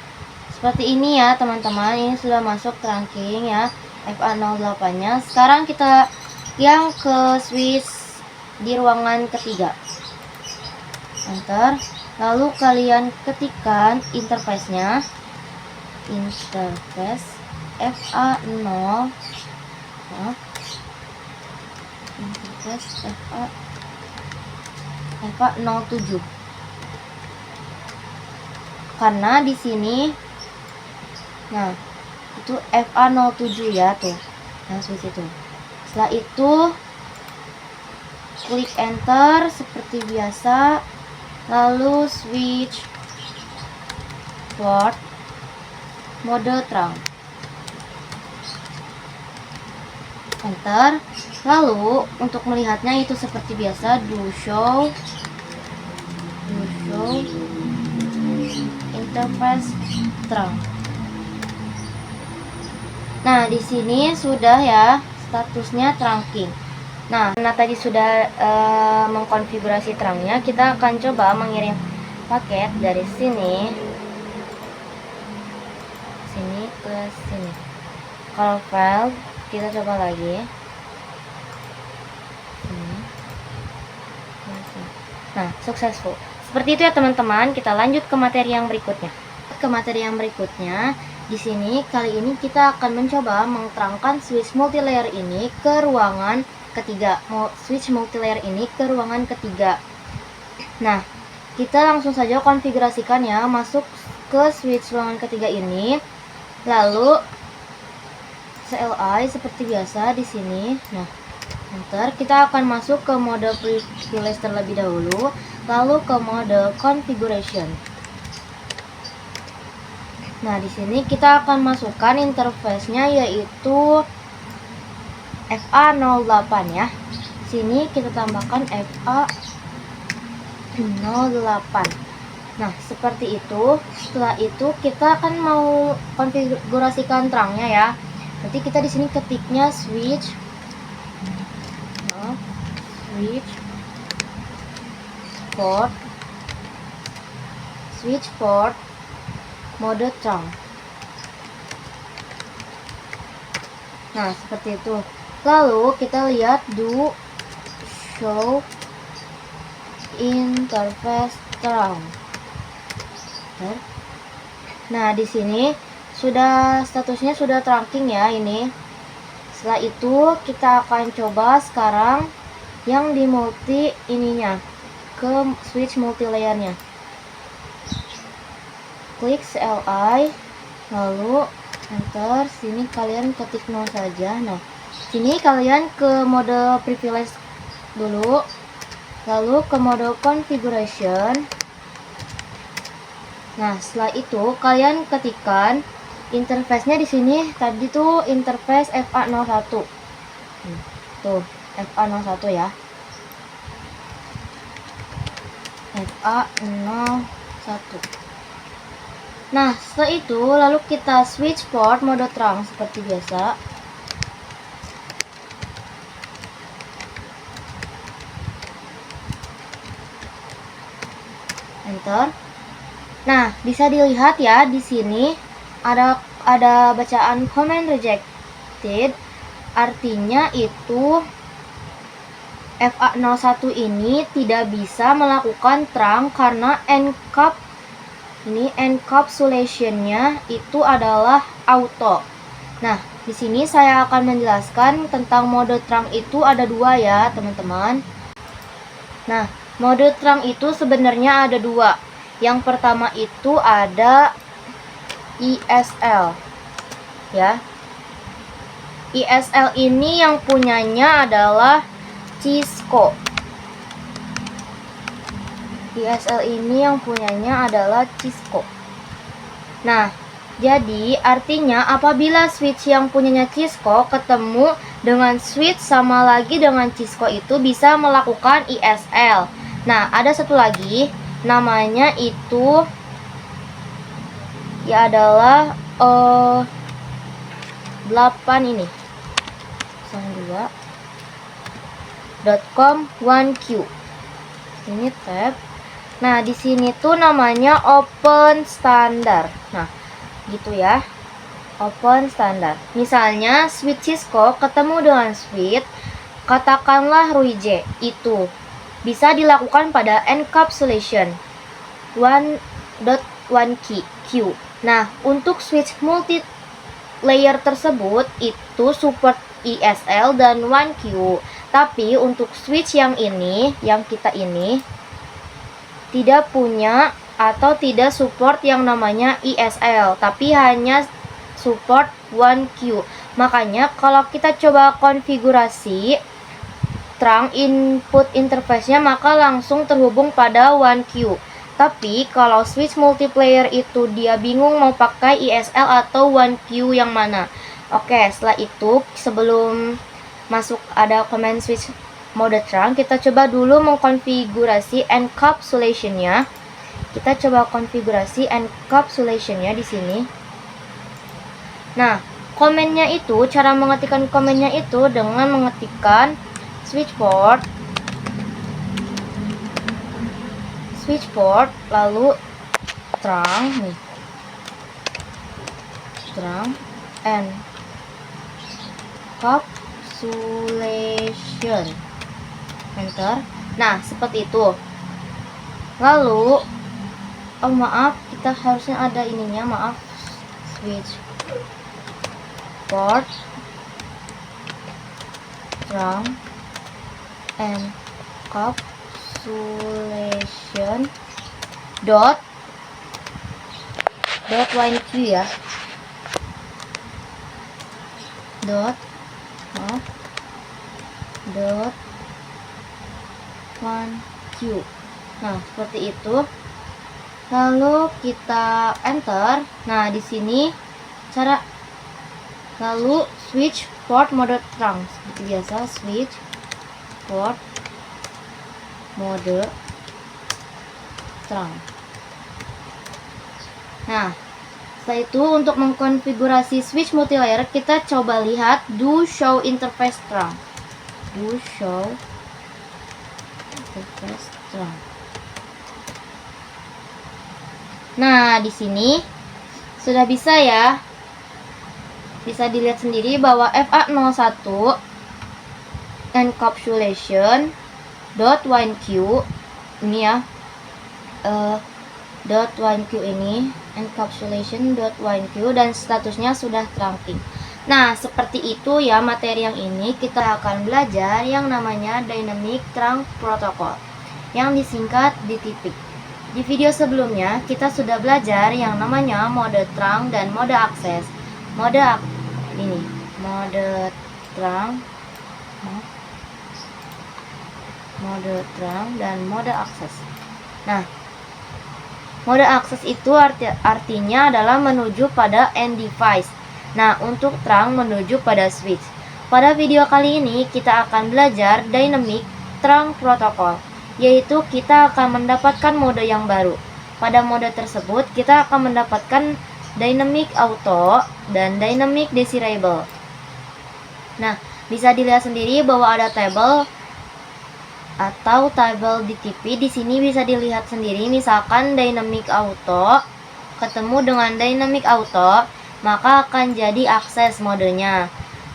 seperti ini ya teman-teman, ini sudah masuk trunking ya FA08-nya. Sekarang kita yang ke switch di ruangan ketiga. Enter. Lalu kalian ketikkan interface-nya. Interface FA0. Interface FA07. Karena di sini nah itu FA07 ya tuh. Nah, switch itu. Setelah itu klik enter seperti biasa. Lalu switch port mode terang. Enter. Lalu untuk melihatnya itu seperti biasa, do show interface terang. Nah, di sini sudah ya statusnya trunking. Nah, karena tadi sudah mengkonfigurasi terangnya, kita akan coba mengirim paket dari sini ke sini. Kalau file, kita coba lagi. Nah, successful. Seperti itu ya teman-teman. Kita lanjut ke materi yang berikutnya. Di sini kali ini kita akan mencoba menerangkan switch multilayer ini ke ruangan ketiga. Nah, kita langsung saja konfigurasikan ya, masuk ke switch ruangan ketiga ini. Lalu CLI seperti biasa di sini. Nah, enter. Kita akan masuk ke mode privilege terlebih dahulu, lalu ke mode configuration. Nah, di sini kita akan masukkan interface-nya yaitu FA08 ya. Sini kita tambahkan FA08. Nah, seperti itu. Setelah itu kita akan mau konfigurasikan terangnya ya. Nanti kita di sini ketiknya switch port mode terang. Nah, seperti itu. Lalu kita lihat do show interface terang. Nah, di sini sudah statusnya sudah trunking ya ini. Setelah itu kita akan coba sekarang yang di multi ininya ke switch multilayernya. Klik CLI, lalu enter. Sini kalian ketik 0 saja. Nah, sini kalian ke mode privilege dulu, lalu ke mode configuration. Nah, setelah itu kalian ketikkan interface-nya di sini. Tadi tuh interface FA01. Tuh, FA01 ya. FA01. Nah, setelah itu lalu kita switch port mode terang seperti biasa. Enter. Nah, bisa dilihat ya di sini ada bacaan command rejected. Artinya itu FA01 ini tidak bisa melakukan terang karena encapsulation-nya itu adalah auto. Nah, di sini saya akan menjelaskan tentang mode terang itu ada dua ya, teman-teman. Nah, mode terang itu sebenarnya ada dua. Yang pertama itu ada ISL. Ya. ISL ini yang punyanya adalah Cisco. ISL ini yang punyanya adalah Cisco. Nah, jadi artinya apabila switch yang punyanya Cisco ketemu dengan switch sama lagi dengan Cisco itu bisa melakukan ISL. Nah, ada satu lagi namanya itu ya adalah 8 ini. 02 .com1q. Ini tab. Nah, di sini tuh namanya open standard. Nah, gitu ya. Open standard. Misalnya switch Cisco ketemu dengan switch katakanlah Ruije. Itu bisa dilakukan pada encapsulation 1.1q. Nah, untuk switch multi layer tersebut itu support ESL dan 1Q. Tapi untuk switch yang ini, yang kita ini tidak punya atau tidak support yang namanya ESL, tapi hanya support 1Q. Makanya kalau kita coba konfigurasi terang input interface-nya, maka langsung terhubung pada 1Q. Tapi kalau switch multiplayer itu dia bingung mau pakai ESL atau 1Q yang mana. Oke, setelah itu sebelum masuk ada command switch mode terang, kita coba dulu mengkonfigurasi encapsulation-nya. Kita coba konfigurasi encapsulation-nya di sini. Nah, komennya itu, cara mengetikkan komennya itu dengan mengetikkan switch port lalu terang nih, terang encapsulation, enter. Nah, seperti itu. Lalu maaf, kita harusnya ada ininya, maaf, switch port terang encapsulation dot 1q ya, dot 1q. Nah, seperti itu. Lalu kita enter. Nah, di sini cara, lalu switch port mode terang seperti biasa, switch port mode terang. Nah, setelah itu untuk mengkonfigurasi switch multilayer, kita coba lihat do show interface terang. Do show interface terang. Nah, di sini sudah bisa ya. Bisa dilihat sendiri bahwa FA01 encapsulation .1q ini ya, .1q ini encapsulation .1q dan statusnya sudah trunking. Nah, seperti itu ya materi yang ini. Kita akan belajar yang namanya Dynamic Trunk Protocol yang disingkat DTP. Di video sebelumnya kita sudah belajar yang namanya mode trunk dan mode akses. Mode trunk dan mode akses. Nah, mode akses itu artinya adalah menuju pada end device. Nah, untuk trunk menuju pada switch. Pada video kali ini kita akan belajar Dynamic Trunk Protocol, yaitu kita akan mendapatkan mode yang baru. Pada mode tersebut kita akan mendapatkan Dynamic Auto dan Dynamic Desirable. Nah, bisa dilihat sendiri bahwa ada table atau table DTP. Di sini bisa dilihat sendiri, misalkan Dynamic Auto ketemu dengan Dynamic Auto, maka akan jadi akses modenya.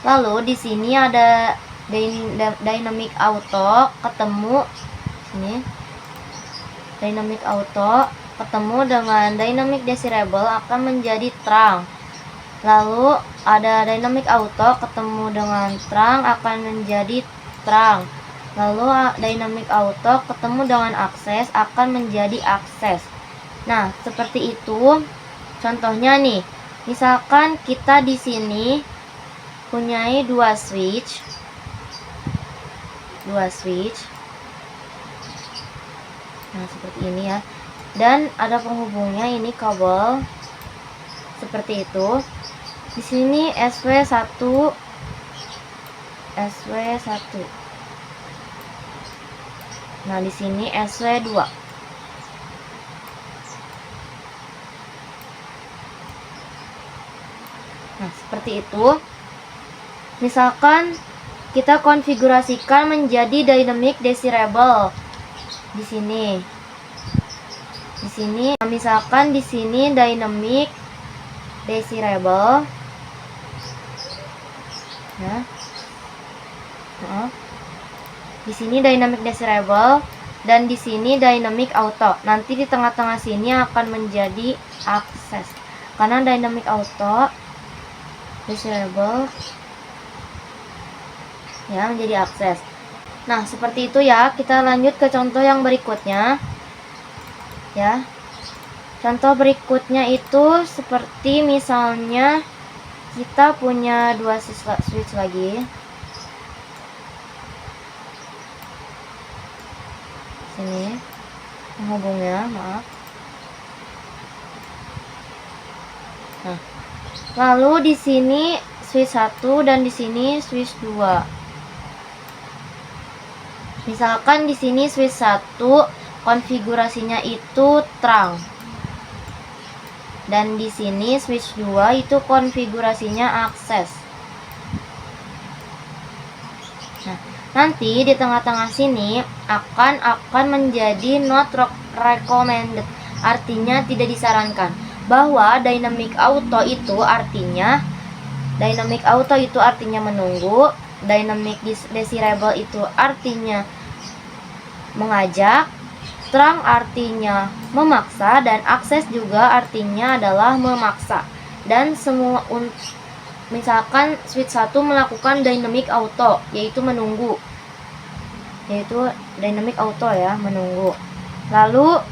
Lalu di sini ada Dynamic Auto ketemu ini, Dynamic Auto ketemu dengan Dynamic Desirable akan menjadi trunk. Lalu ada Dynamic Auto ketemu dengan trunk akan menjadi trunk. Lalu Dynamic Auto ketemu dengan akses akan menjadi akses. Nah, seperti itu. Contohnya nih, misalkan kita di sini punyai dua switch. Nah, seperti ini ya. Dan ada penghubungnya, ini kabel. Seperti itu. Di sini SW1. Nah, di sini SW2. Nah, seperti itu. Misalkan kita konfigurasikan menjadi dynamic desirable di sini. Di sini misalkan di sini dynamic desirable ya. Di sini dynamic desirable dan di sini dynamic auto. Nanti di tengah-tengah sini akan menjadi access. Karena dynamic auto desirable ya menjadi access. Nah, seperti itu ya. Kita lanjut ke contoh yang berikutnya. Ya. Contoh berikutnya itu seperti misalnya kita punya dua switch lagi. Sini penghubungnya, maaf. Nah, lalu di sini switch 1 dan di sini switch 2. Misalkan di sini switch 1 konfigurasinya itu terang. Dan di sini switch 2 itu konfigurasinya akses. Nah, nanti di tengah-tengah sini akan menjadi not recommended. Artinya tidak disarankan. Bahwa dynamic auto itu artinya menunggu, dynamic desirable itu artinya mengajak, terang artinya memaksa, dan akses juga artinya adalah memaksa. Dan semua misalkan switch 1 melakukan dynamic auto, yaitu menunggu. Yaitu dynamic auto ya, menunggu. Lalu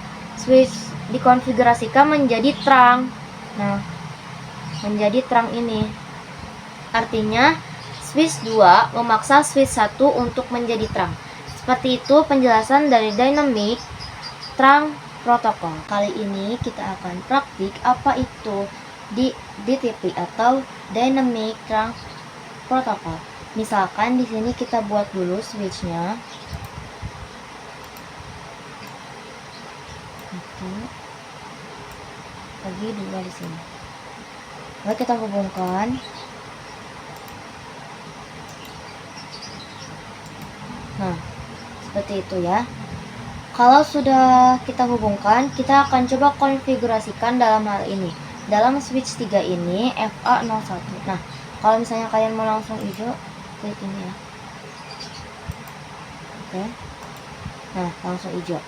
switch dikonfigurasikan menjadi terang. Nah, menjadi terang ini. Artinya switch 2 memaksa switch 1 untuk menjadi terang. Seperti itu penjelasan dari dynamic terang protokol. Kali ini kita akan praktik apa itu DTP atau dynamic terang protokol. Misalkan di sini kita buat dulu switchnya. Lagi dua di sini. Lalu kita hubungkan. Nah, seperti itu ya. Kalau sudah kita hubungkan, kita akan coba konfigurasikan dalam hal ini. Dalam switch 3 ini FA01. Nah, kalau misalnya kalian mau langsung hijau, klik ini ya. Oke. Nah, langsung hijau.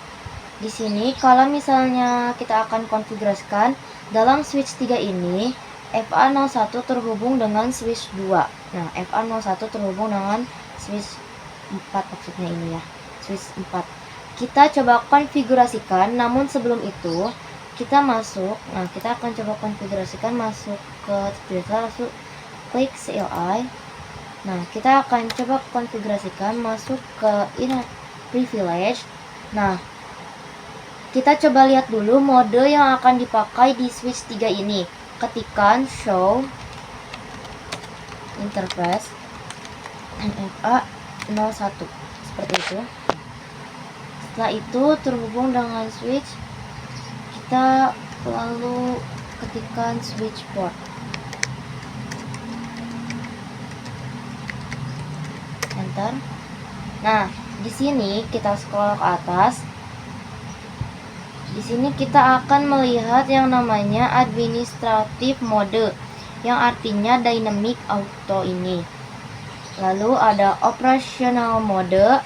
Di sini kalau misalnya kita akan konfigurasikan dalam switch 3 ini FA01 terhubung dengan switch 2. Nah, FA01 terhubung dengan switch 4 maksudnya ini ya. Switch 4. Kita coba konfigurasikan, namun sebelum itu kita masuk. Nah, kita akan coba konfigurasikan masuk ke langsung klik CLI. Nah, kita akan coba konfigurasikan masuk ke inner privilege. Nah, kita coba lihat dulu mode yang akan dipakai di switch 3 ini. Ketikan show interface FA01 seperti itu. Setelah itu terhubung dengan switch, kita lalu ketikkan switch port. Enter. Nah, di sini kita scroll ke atas. Di sini kita akan melihat yang namanya administrative mode, yang artinya dynamic auto ini. Lalu ada operational mode,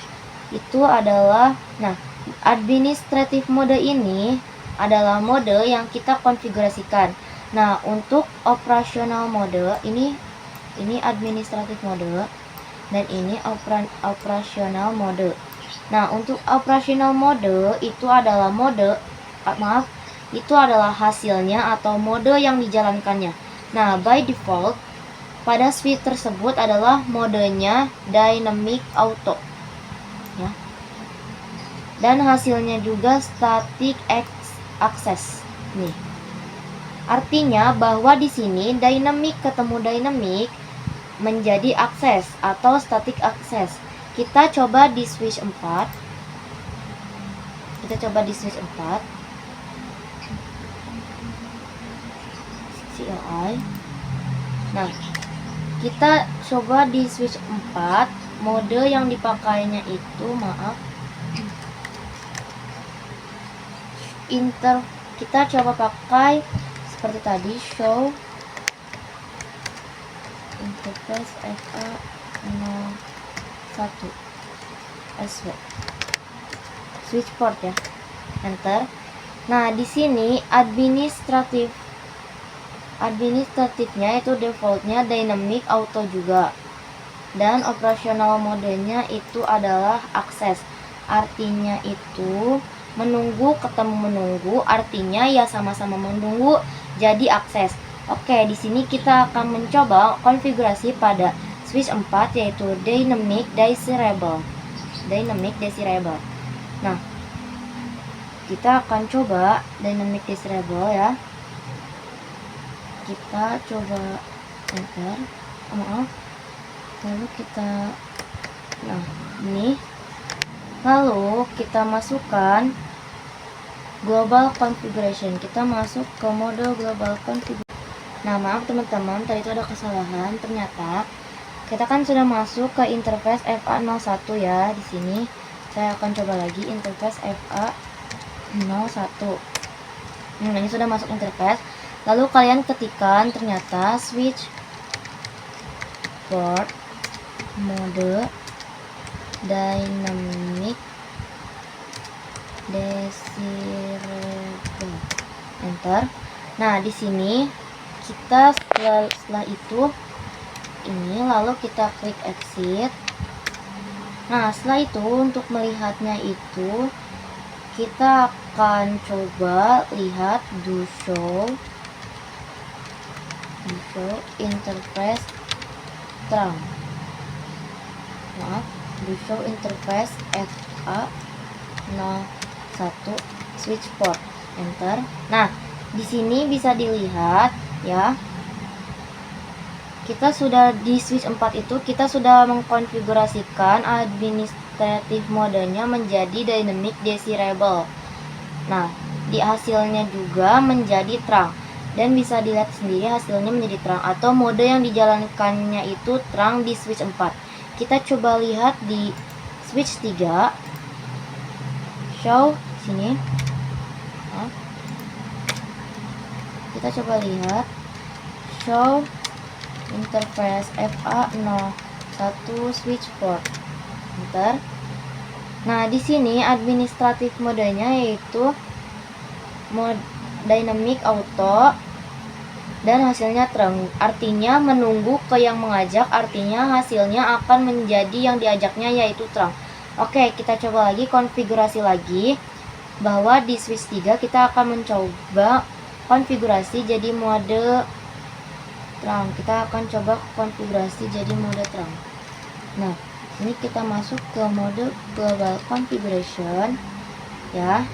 itu adalah, nah, administrative mode ini adalah mode yang kita konfigurasikan. Nah, untuk operational mode ini administrative mode dan ini operational mode. Nah, untuk operational mode itu adalah itu adalah hasilnya atau mode yang dijalankannya. Nah, by default pada switch tersebut adalah modenya dynamic auto. Ya. Dan hasilnya juga static access. Nih. Artinya bahwa di sini dynamic ketemu dynamic menjadi akses atau static access. Kita coba di switch 4. CLI. Nah, kita coba di switch 4 mode yang dipakainya itu, maaf, kita coba pakai seperti tadi, show interface FA01 SW switch port ya, enter. Nah, di sini administratifnya itu defaultnya dynamic auto juga, dan operasional modenya itu adalah akses. Artinya itu menunggu ketemu menunggu, artinya ya sama-sama menunggu jadi akses. Oke, di sini kita akan mencoba konfigurasi pada switch 4 yaitu dynamic desirable. Nah, kita akan coba dynamic desirable ya. Kita coba enter. Maaf. Lalu kita ini. Lalu kita masukkan global configuration. Kita masuk ke mode global configuration. Nah, maaf teman-teman, tadi itu ada kesalahan. Ternyata kita kan sudah masuk ke interface FA01 ya. Di sini saya akan coba lagi interface FA01. Ini sudah masuk interface. Lalu kalian ketikkan ternyata switch port mode dynamic desirable, enter. Nah, di sini kita setelah itu ini, lalu kita klik exit. Nah, setelah itu untuk melihatnya itu kita akan coba lihat do show interface terang. Maaf, do show interface FA01 switch port, enter. Nah, di sini bisa dilihat ya, kita sudah di switch 4 itu kita sudah mengkonfigurasikan administratif modenya menjadi dynamic desirable. Nah, di hasilnya juga menjadi terang, dan bisa dilihat sendiri hasilnya menjadi terang atau mode yang dijalankannya itu terang di switch 4. Kita coba lihat di switch 3. Show sini. Kita coba lihat show interface FA01 switch port, enter. Nah, di sini administratif modenya yaitu mode dynamic auto dan hasilnya terang, artinya menunggu ke yang mengajak, artinya hasilnya akan menjadi yang diajaknya yaitu terang. Oke, kita coba lagi konfigurasi lagi bahwa di switch 3 kita akan mencoba konfigurasi jadi mode terang. Kita akan coba konfigurasi jadi mode terang. Nah, ini kita masuk ke mode global configuration ya.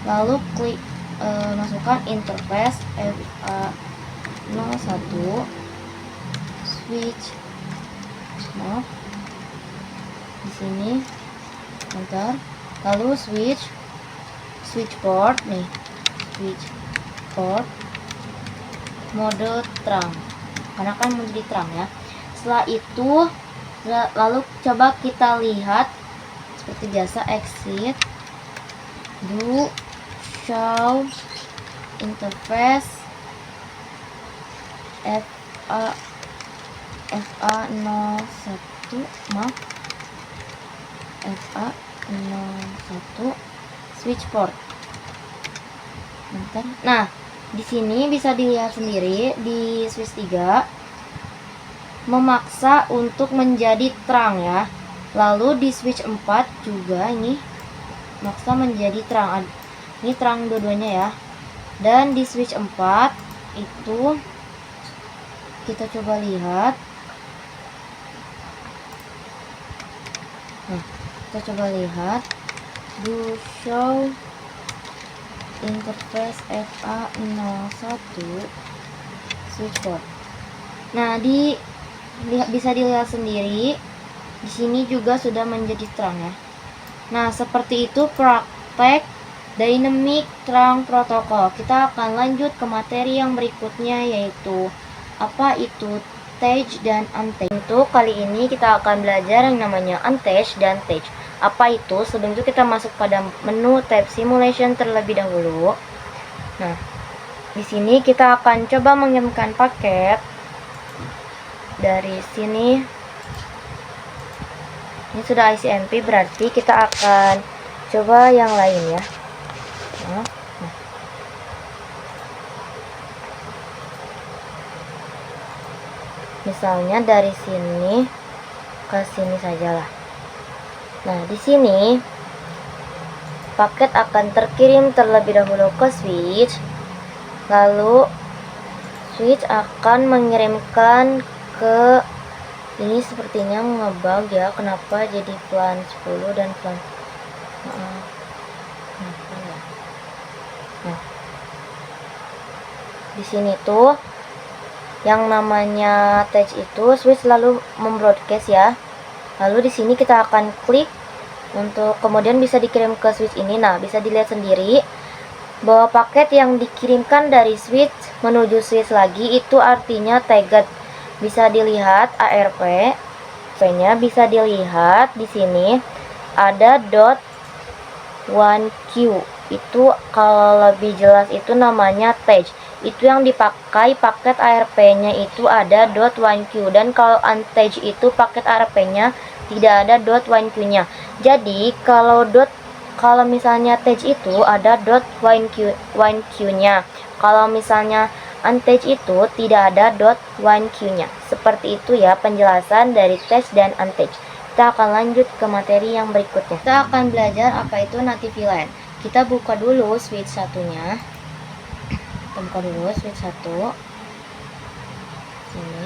Lalu klik masukkan interface FA01 switch. Maaf, di sini enter. Lalu switch port nih, switch port mode terang, karena kan menjadi terang ya. Setelah itu lalu coba kita lihat seperti biasa exit, do show interface FA01 maaf FA01 switch port, bentar. Nah, di sini bisa dilihat sendiri di switch 3 memaksa untuk menjadi terang ya. Lalu di switch 4 juga ini maksa menjadi terang. Ini terang dua-duanya ya. Dan di switch 4 itu kita coba lihat. Nah, kita coba lihat do show interface FA01 switch port. Nah, bisa dilihat sendiri di sini juga sudah menjadi terang ya. Nah, seperti itu praktek dynamic terang protokol. Kita akan lanjut ke materi yang berikutnya, yaitu apa itu attach dan unattach. Untuk kali ini kita akan belajar yang namanya unattach dan attach. Apa itu? Sebelum itu kita masuk pada menu tab simulation terlebih dahulu. Nah, di sini kita akan coba mengirimkan paket dari sini. Ini sudah ICMP, berarti kita akan coba yang lain ya. Nah. Misalnya dari sini ke sini sajalah. Nah, di sini paket akan terkirim terlebih dahulu ke switch, lalu switch akan mengirimkan ke ini. Sepertinya ngebug ya, kenapa jadi plan 10 dan plan kenapa ya? Nah, di sini tuh yang namanya attach itu switch selalu membroadcast ya. Lalu di sini kita akan klik untuk kemudian bisa dikirim ke switch ini. Nah, bisa dilihat sendiri bahwa paket yang dikirimkan dari switch menuju switch lagi itu artinya tagged. Bisa dilihat ARP nya, bisa dilihat di sini ada .1Q. Itu kalau lebih jelas itu namanya tag. Itu yang dipakai paket ARP-nya itu ada .1Q, dan kalau unattach itu paket ARP-nya tidak ada .1Q-nya. Jadi kalau misalnya tag itu ada .1Q-nya. Kalau misalnya unattach itu tidak ada .1Q-nya. Seperti itu ya penjelasan dari tag dan unattach. Kita akan lanjut ke materi yang berikutnya. Kita akan belajar apa itu native VLAN. Kita buka dulu switch satunya. Kita buka dulu switch 1. Sini.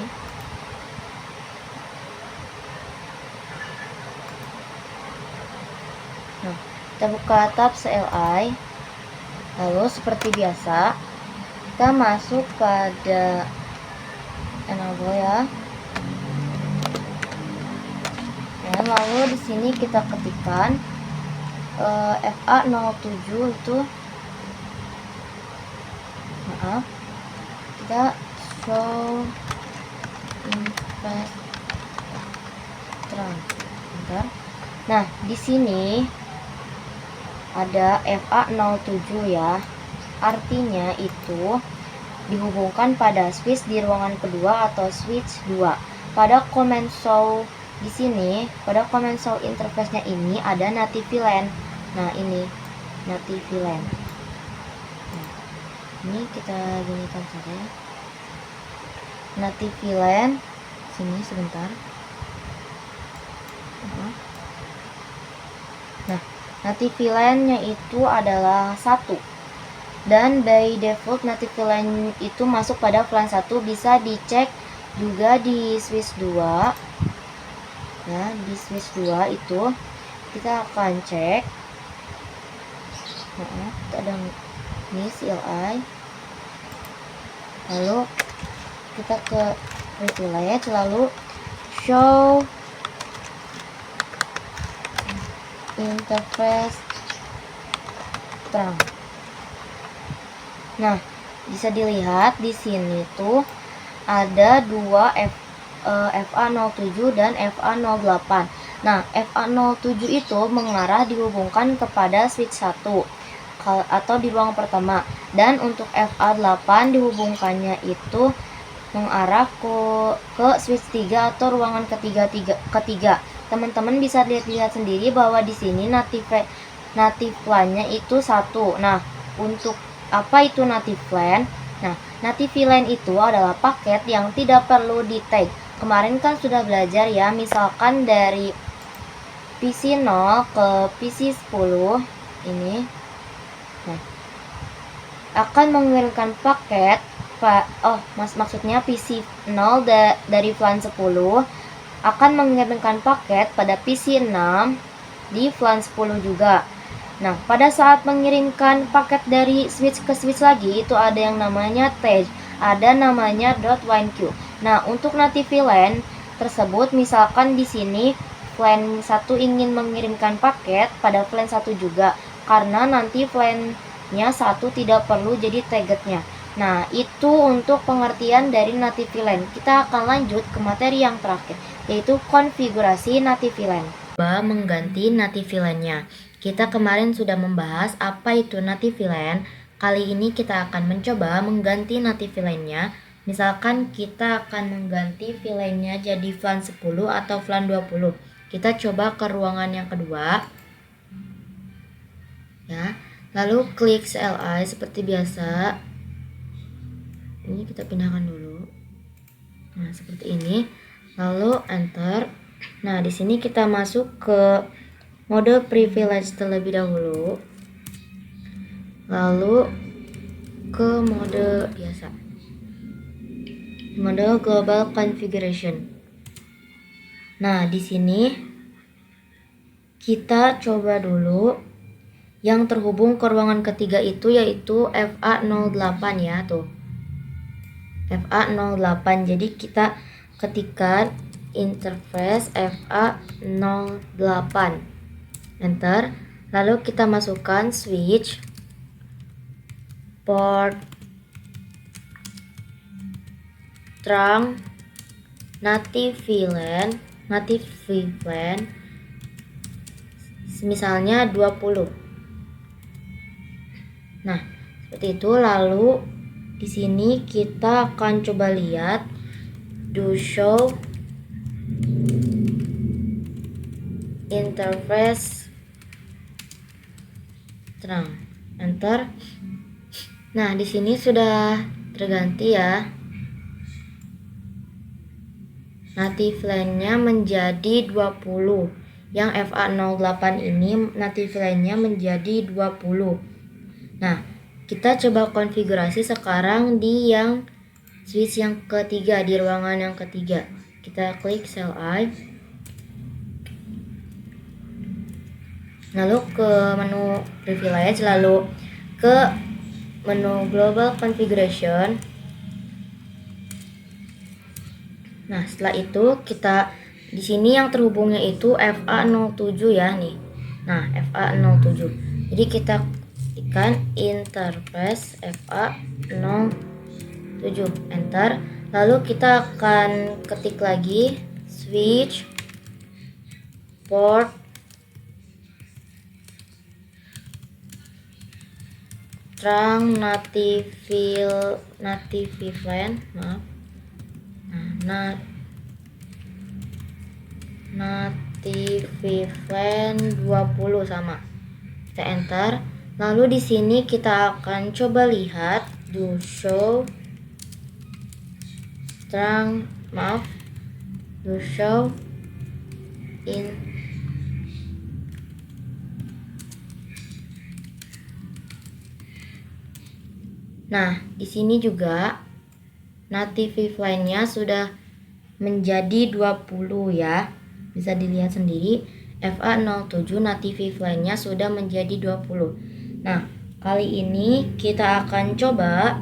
Nah, kita buka tab CLI. Lalu seperti biasa, kita masuk pada enable ya. Dan lalu di sini kita ketikkan FA07 itu, maaf, kita show invest bentar. Nah, di sini ada FA07 ya. Artinya itu dihubungkan pada switch di ruangan kedua atau switch 2. Pada console di sini, pada console interface-nya ini ada native VLAN. Nah, ini native VLAN. Nah, ini kita ginikan saja ya. Native VLAN sini sebentar. Nah, native VLAN-nya itu adalah 1. Dan by default native VLAN itu masuk pada VLAN 1. Bisa dicek juga di switch 2. Nah, di switch 2 itu kita akan cek. Nah, ada ini CLI. Lalu kita ke privilege, lalu show interface terang. Nah, bisa dilihat di sini tuh ada dua FA07 dan FA08. Nah, FA07 itu mengarah dihubungkan kepada switch 1 atau di ruang pertama, dan untuk FA8 dihubungkannya itu mengarah ke switch 3 atau ruangan ketiga. Teman-teman bisa lihat sendiri bahwa di sini native VLAN-nya itu 1. Nah, untuk apa itu native VLAN? Nah, native VLAN itu adalah paket yang tidak perlu di tag. Kemarin kan sudah belajar ya, misalkan dari PC 0 ke PC 10 ini. Nah, akan mengirimkan paket maksudnya PC 0 dari VLAN 10 akan mengirimkan paket pada PC 6 di VLAN 10 juga. Nah, pada saat mengirimkan paket dari switch ke switch lagi, itu ada yang namanya tag, ada namanya .1Q. Nah, untuk native VLAN tersebut, misalkan di sini VLAN 1 ingin mengirimkan paket pada VLAN 1 juga, karena nanti VLAN-nya 1 tidak perlu jadi taggednya. Nah, itu untuk pengertian dari native VLAN. Kita akan lanjut ke materi yang terakhir, yaitu konfigurasi native VLAN. Coba mengganti native VLAN-nya. Kita kemarin sudah membahas apa itu native VLAN. Kali ini kita akan mencoba mengganti native VLAN-nya. Misalkan kita akan mengganti VLAN-nya jadi VLAN 10 atau VLAN 20. Kita coba ke ruangan yang kedua. Ya, lalu klik CLI seperti biasa. Ini kita pindahkan dulu. Nah, seperti ini. Lalu enter. Nah, di sini kita masuk ke mode privilege terlebih dahulu. Lalu ke mode biasa. Mode global configuration. Nah, di sini kita coba dulu yang terhubung ke ruangan ketiga itu yaitu FA08 ya, tuh. FA08. Jadi kita ketikkan interface FA08, enter, lalu kita masukkan switch, port, trunk, native VLAN, misalnya 20. Nah, seperti itu. Lalu di sini kita akan coba lihat do show interface terang, enter. Nah, di sini sudah terganti ya. Native VLAN-nya menjadi 20. Yang FA08 ini native VLAN-nya menjadi 20. Nah, kita coba konfigurasi sekarang di yang switch yang ketiga, di ruangan yang ketiga. Kita klik CLI, lalu ke menu privilege, lalu ke menu global configuration. Nah, setelah itu kita di sini yang terhubungnya itu FA07 ya nih. Nah, FA07. Jadi kita ketikkan interface FA07, enter. Lalu kita akan ketik lagi switch, port, trunk, native VLAN, maaf. Nah, native VLAN 20 sama. Kita enter. Lalu di sini kita akan coba lihat do show in. Nah, di sini juga native VLAN-nya sudah menjadi 20 ya. Bisa dilihat sendiri, FA07 native VLAN-nya sudah menjadi 20. Nah, kali ini kita akan coba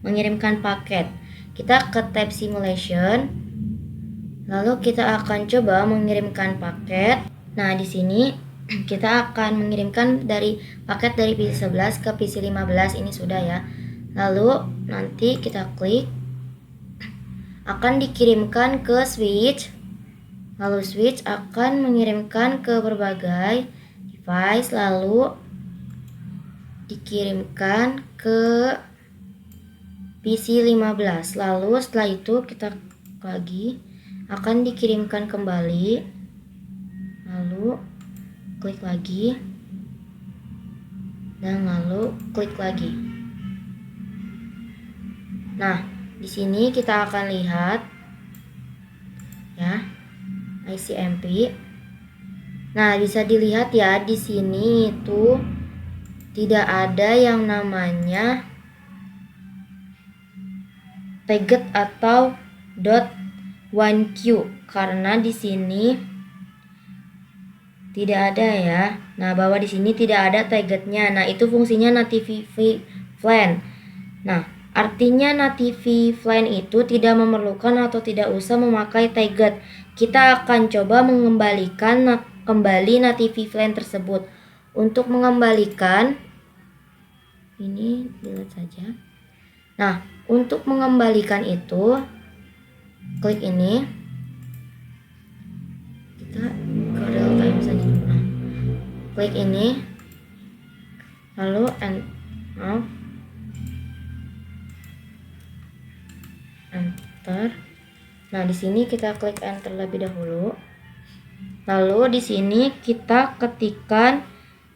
mengirimkan paket. Kita ke tab simulation, lalu kita akan coba mengirimkan paket. Nah, di sini kita akan mengirimkan paket dari PC 11 ke PC 15. Ini sudah ya. Lalu nanti kita klik, akan dikirimkan ke switch. Lalu switch akan mengirimkan ke berbagai device, lalu dikirimkan ke PC 15. Lalu setelah itu kita lagi akan dikirimkan kembali, lalu klik lagi dan lalu klik lagi. Nah, di sini kita akan lihat ya ICMP. Nah, bisa dilihat ya di sini itu tidak ada yang namanya tagged atau .1q karena di sini tidak ada ya. Nah, bahwa di sini tidak ada taggednya. Nah, itu fungsinya native VLAN. Nah, artinya native VLAN itu tidak memerlukan atau tidak usah memakai tagged. Kita akan coba mengembalikan kembali native VLAN tersebut. Untuk mengembalikan ini delete saja. Nah, untuk mengembalikan itu klik ini, kita ke real time saja. Nah, klik ini, lalu enter. Nah, di sini kita klik enter terlebih dahulu. Lalu di sini kita ketikkan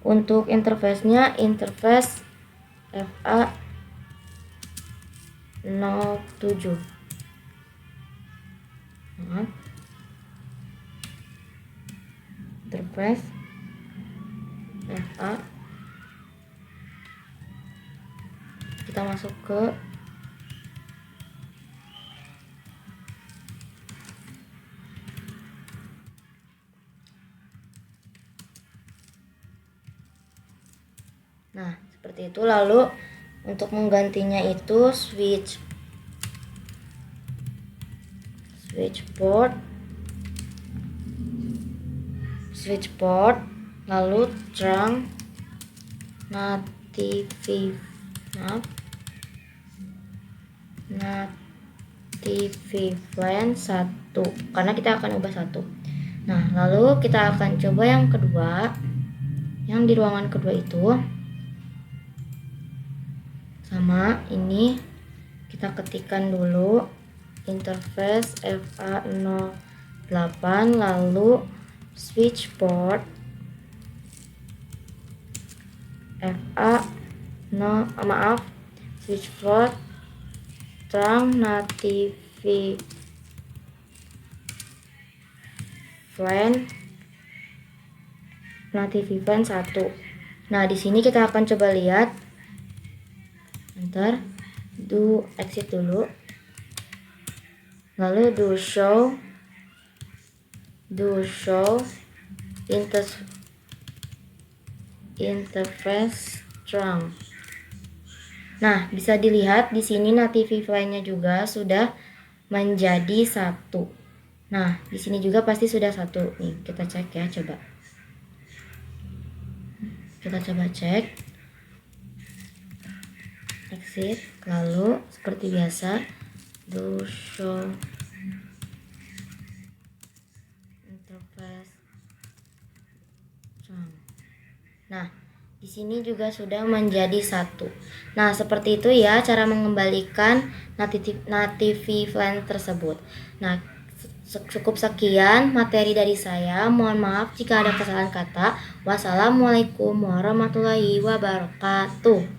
untuk interface-nya, interface FA07. Nah, interface FA, kita masuk ke nah seperti itu. Lalu untuk menggantinya itu switch port, lalu trunk nativiflan 1 karena kita akan ubah 1. Nah, lalu kita akan coba yang kedua, yang di ruangan kedua itu sama ini, kita ketikkan dulu interface FA08, lalu switch port switch port trunk nativiflan 1. Nah, di sini kita akan coba lihat. Enter, do exit dulu. Lalu do show interface trunk. Nah, bisa dilihat di sini nativify-nya juga sudah menjadi 1. Nah, di sini juga pasti sudah 1. Nih, kita cek ya, coba. Kita coba cek. Exit, lalu seperti biasa do show interface trunk. Nah, di sini juga sudah menjadi 1. Nah, seperti itu ya cara mengembalikan nativiflan tersebut. Nah, cukup sekian materi dari saya. Mohon maaf jika ada kesalahan kata. Wassalamualaikum warahmatullahi wabarakatuh.